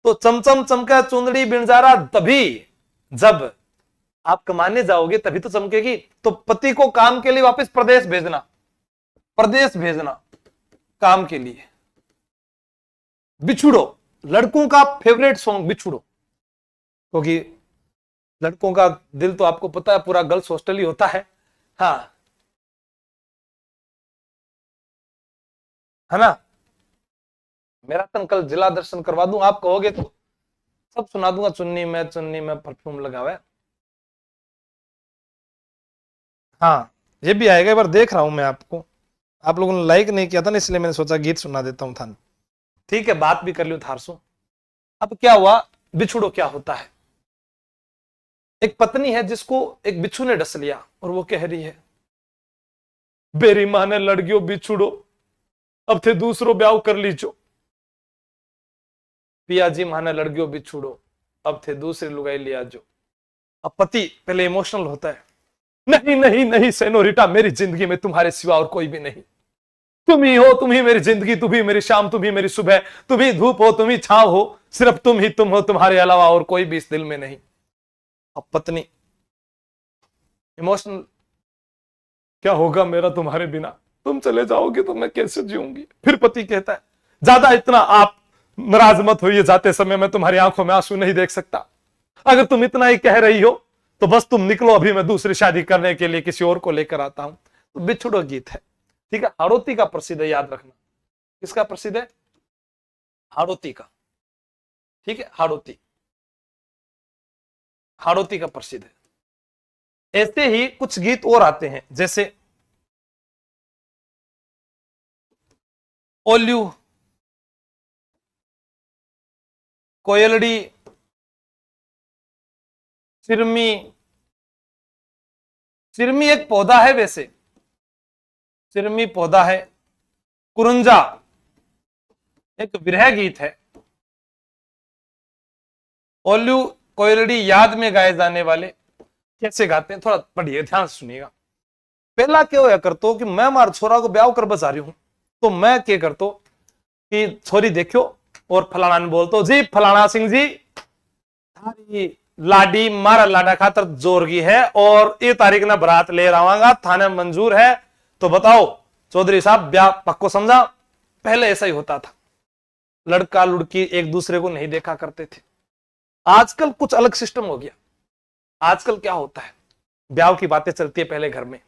Speaker 1: तो चमचम चमके चुंदड़ी बिणजारा तभी जब आप कमाने जाओगे, तभी तो चमकेगी। तो पति को काम के लिए वापस प्रदेश भेजना, प्रदेश भेजना काम के लिए। बिछुड़ो, लड़कों का फेवरेट सॉन्ग बिछुड़ो, क्योंकि लड़कों का दिल तो आपको पता है पूरा गर्ल्स हॉस्टल ही होता है, हाँ है ना। मेरा तन कल जिला दर्शन करवा दूं, आप कहोगे तो सब सुना दूंगा। चुन्नी में परफ्यूम लगा हुआ है, हाँ ये भी आएगा। एक बार देख रहा हूं मैं आपको, आप लोगों ने लाइक नहीं किया था ना, इसलिए मैंने सोचा गीत सुना देता हूं थान, ठीक है। बात भी कर लियो थारसो। अब क्या हुआ? बिछुड़ो क्या होता है? एक पत्नी है जिसको एक बिच्छू ने डस लिया और वो कह रही है, बेरी मां ने लड़कियों बिछुड़ो, अब थे दूसरो ब्याह कर लीजो। पिया जी मां ने लड़कियों बिछुड़ो, अब थे दूसरी लुगाई लिया जो। अब पति पहले इमोशनल होता है, नहीं नहीं नहीं सेनोरिटा, मेरी जिंदगी में तुम्हारे सिवा और कोई भी नहीं, तुम ही हो, तुम ही मेरी जिंदगी, तुम ही मेरी शाम, तुम ही मेरी सुबह, तुम ही धूप हो, तुम ही छांव हो, सिर्फ तुम ही तुम हो, तुम्हारे अलावा और कोई भी इस दिल में नहीं। अब पत्नी इमोशनल, क्या होगा मेरा तुम्हारे बिना, तुम चले जाओगे तो मैं कैसे जीऊंगी। फिर पति कहता है, ज्यादा इतना आप नाराज मत होइए, जाते समय मैं तुम्हारी आंखों में आंसू नहीं देख सकता, अगर तुम इतना ही कह रही हो तो बस तुम निकलो, अभी मैं दूसरी शादी करने के लिए किसी और को लेकर आता हूं। तो बिछुड़ो गीत है, ठीक है, हाड़ौती का प्रसिद्ध है, याद रखना। किसका प्रसिद्ध है? हाड़ौती का, ठीक है, हाड़ौती, हाड़ौती का प्रसिद्ध है। ऐसे ही कुछ गीत और आते हैं, जैसे ओल्यू कोयलड़ी चिरमी। चिरमी एक पौधा है, वैसे चिरमी पौधा है। कुरंजा एक विरह गीत है। ओल्यू कोयलड़ी याद में गाए जाने वाले कैसे गाते हैं, थोड़ा पढ़िए, ध्यान से सुनिएगा। पहला क्या होया करतो कि मैं मार छोरा को ब्याह कर बस आ रही हूं, तो मैं क्या करतो कि छोरी देखो और फलाना ने बोलतो, जी फलाना सिंह जी, थारी लाडी मारा लाडा खातर जोरगी है और ये तारीख ना बरात ले रहा थाने मंजूर है, तो बताओ चौधरी साहब ब्याह पक्को समझा। पहले ऐसा ही होता था, लड़का लड़की एक दूसरे को नहीं देखा करते थे। आजकल कुछ अलग सिस्टम हो गया। आजकल क्या होता है, ब्याह की बातें चलती है पहले घर में,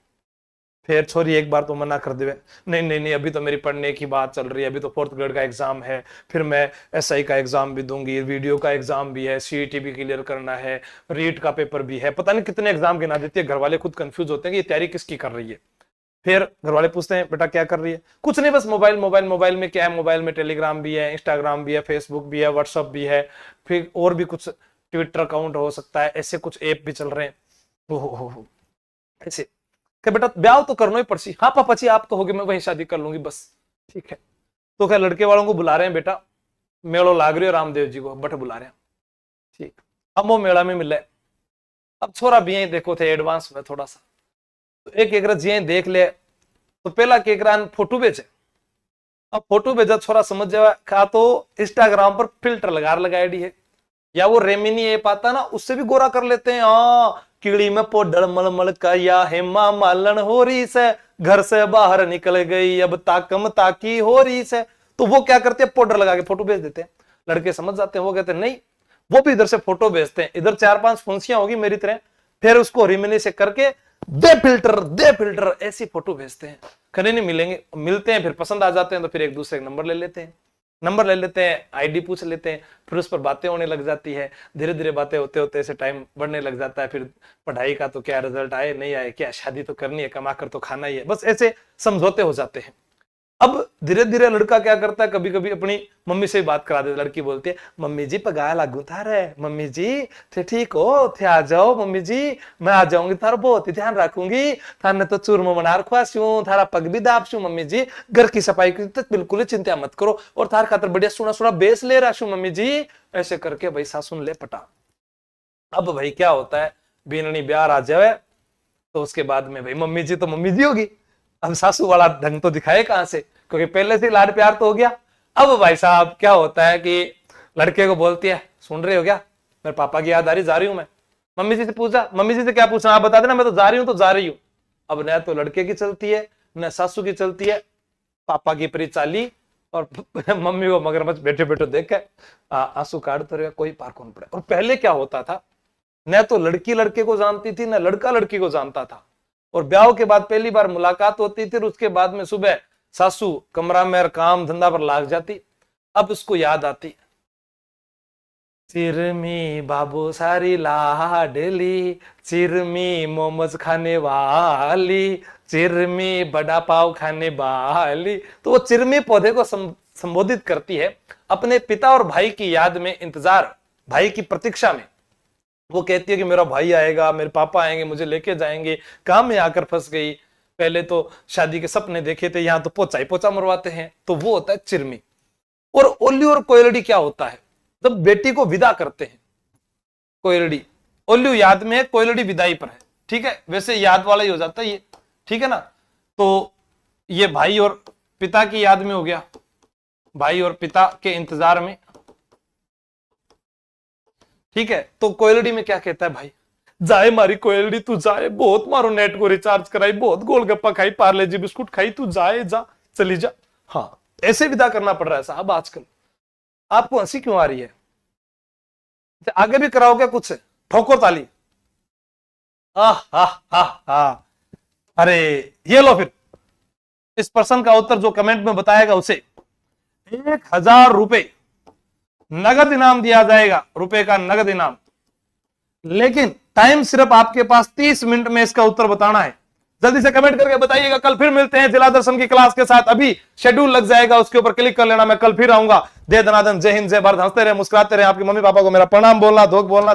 Speaker 1: फिर छोरी एक बार तो मना कर दे, नहीं नहीं नहीं अभी तो मेरी पढ़ने की बात चल रही है, अभी तो 4th ग्रेड का एग्जाम है, फिर मैं एसआई का एग्जाम भी दूंगी, वीडियो का एग्जाम भी है, सीईटी भी क्लियर करना है, रीट का पेपर भी है, पता नहीं कितने एग्जाम गिना देती है। घर वाले खुद कंफ्यूज होते हैं कि ये तैयारी किसकी कर रही है। फिर घर वाले पूछते हैं, बेटा क्या कर रही है? कुछ नहीं, बस मोबाइल मोबाइल मोबाइल में क्या है, मोबाइल में टेलीग्राम भी है, इंस्टाग्राम भी है, फेसबुक भी है, व्हाट्सअप भी है, फिर और भी कुछ ट्विटर अकाउंट हो सकता है, ऐसे कुछ ऐप भी चल रहे हैं। हो ऐसे क्या बेटा ब्याह तो करना ही पड़सी। हाँ पापा जी आप कहोगे मैं वहीं शादी कर लूंगी बस, ठीक है। तो क्या लड़के वालों को बुला रहे हैं, बेटा मेड़ो लाग रही है रामदेव जी को, बट बुला रहे हैं, ठीक। अब वो मेला में मिले, अब छोरा भी यही देखो थे एडवांस में थोड़ा सा, तो एक एक जी देख ले, तो पहला केकरा फोटो भेजे। अब फोटो भेजा, छोरा समझ जाए का तो इंस्टाग्राम पर फिल्टर लगा आईडी है, या वो रेमिनी ऐप आता ना उससे भी गोरा कर लेते हैं। हाँ कीड़ी में पोडर मलमल का या हेमा मालन हो रही से, घर से बाहर निकल गई अब ताकम ताकी हो रही से, तो वो क्या करते हैं पाउडर लगा के फोटो भेज देते हैं। लड़के समझ जाते हैं, वो कहते हैं नहीं, वो भी इधर से फोटो भेजते हैं, इधर 4-5 फुंसियां होगी मेरी तरह, फिर उसको रिमिनी से करके दे फिल्टर ऐसी फोटो भेजते हैं। खड़े नहीं मिलेंगे, मिलते हैं, फिर पसंद आ जाते हैं तो फिर एक दूसरे का नंबर ले लेते हैं, आईडी पूछ लेते हैं, फिर उस पर बातें होने लग जाती है। धीरे धीरे बातें होते होते ऐसे टाइम बढ़ने लग जाता है। फिर पढ़ाई का तो क्या रिजल्ट आए नहीं आए, क्या शादी तो करनी है, कमा कर तो खाना ही है, बस ऐसे समझौते हो जाते हैं। अब धीरे धीरे लड़का क्या करता है, कभी कभी अपनी मम्मी से बात करा देता। लड़की बोलती है, मम्मी जी पगा लागू थारे, मम्मी जी थे ठीक हो, थे आ जाओ मम्मी जी, मैं आ जाऊंगी, थारा बहुत ही ध्यान रखूंगी, थाने तो चूरमा बना रखवासूं, थारा पग भी दापसूं मम्मी जी, घर की सफाई की तो बिल्कुल ही चिंता मत करो, और थार खातर बढ़िया सुना सुना बेस ले रहा मम्मी जी। ऐसे करके भाई सासुन ले पटा। अब भाई क्या होता है, बीननी ब्याह आ जाए तो उसके बाद में भाई मम्मी जी तो मम्मी जी होगी, अब सासू वाला ढंग तो दिखाए कहां से, क्योंकि पहले से लाड प्यार तो हो गया। अब भाई साहब क्या होता है कि लड़के को बोलती है, सुन रहे हो क्या, मेरे पापा की याद आ रही, जा रही हूं मैं। मम्मी जी से पूछा, मम्मी जी से क्या पूछना, आप बता देना, मैं तो जा रही हूं, तो जा रही हूं। अब न तो लड़के की चलती है न सासू की चलती है, पापा की परी चाली, और मम्मी को मगरमच्छ बैठे बैठे देख के आंसू काटते रहे, कोई पार कौन पड़े। और पहले क्या होता था, न तो लड़की लड़के को जानती थी, न लड़का लड़की को जानता था, और ब्याह के बाद पहली बार मुलाकात होती थी, और उसके बाद में सुबह सासू कमरा में काम धंधा पर लाग जाती। अब उसको याद आती, चिरमी बाबू सारी लाडली, चिरमी मोमोज खाने वाली, चिरमी बड़ा पाव खाने वाली। तो वो चिरमी पौधे को संबोधित करती है अपने पिता और भाई की याद में, इंतजार, भाई की प्रतीक्षा में। वो कहती है कि मेरा भाई आएगा, मेरे पापा आएंगे, मुझे लेके जाएंगे, काम में आकर फंस गई, पहले तो शादी के सपने देखे थे, यहां तो पोचा ही पोचा मरवाते हैं। तो वो होता है चिरमी। और ओल्ली और कोयलड़ी क्या होता है, जब बेटी को विदा करते हैं, कोयलडी, ओल्लू याद में है, कोयलडी विदाई पर है, ठीक है, वैसे याद वाला ही हो जाता है ये, ठीक है ना। तो ये भाई और पिता की याद में हो गया, भाई और पिता के इंतजार में, ठीक है। तो कोयलडी में क्या कहता है भाई, जाए मारी कोयलडी तू जाए, बहुत मारो नेट को रिचार्ज कराई, बहुत गोलगप्पा खाई, पार्ले जी बिस्कुट खाई, तू जाए जा, चली जा। हाँ, ऐसे विदा करना पड़ रहा है साहब आजकल। आपको हंसी क्यों आ रही है? आगे भी कराओगे कुछ, ठोको ताली। अरे ये लो, फिर इस प्रश्न का उत्तर जो कमेंट में बताएगा उसे 1000 रुपए नगद इनाम दिया जाएगा, रुपए का नगद इनाम। लेकिन टाइम सिर्फ आपके पास 30 मिनट में इसका उत्तर बताना है। जल्दी से कमेंट करके बताइएगा। कल फिर मिलते हैं जिला दर्शन की क्लास के साथ। अभी शेड्यूल लग जाएगा, उसके ऊपर क्लिक कर लेना। मैं कल फिर आऊंगा। जय धनाधन, जय हिंद, जय भारत। हंसते रहे, मुस्कुराते रहे। आपके मम्मी पापा को मेरा प्रणाम बोलना, धोख बोलना।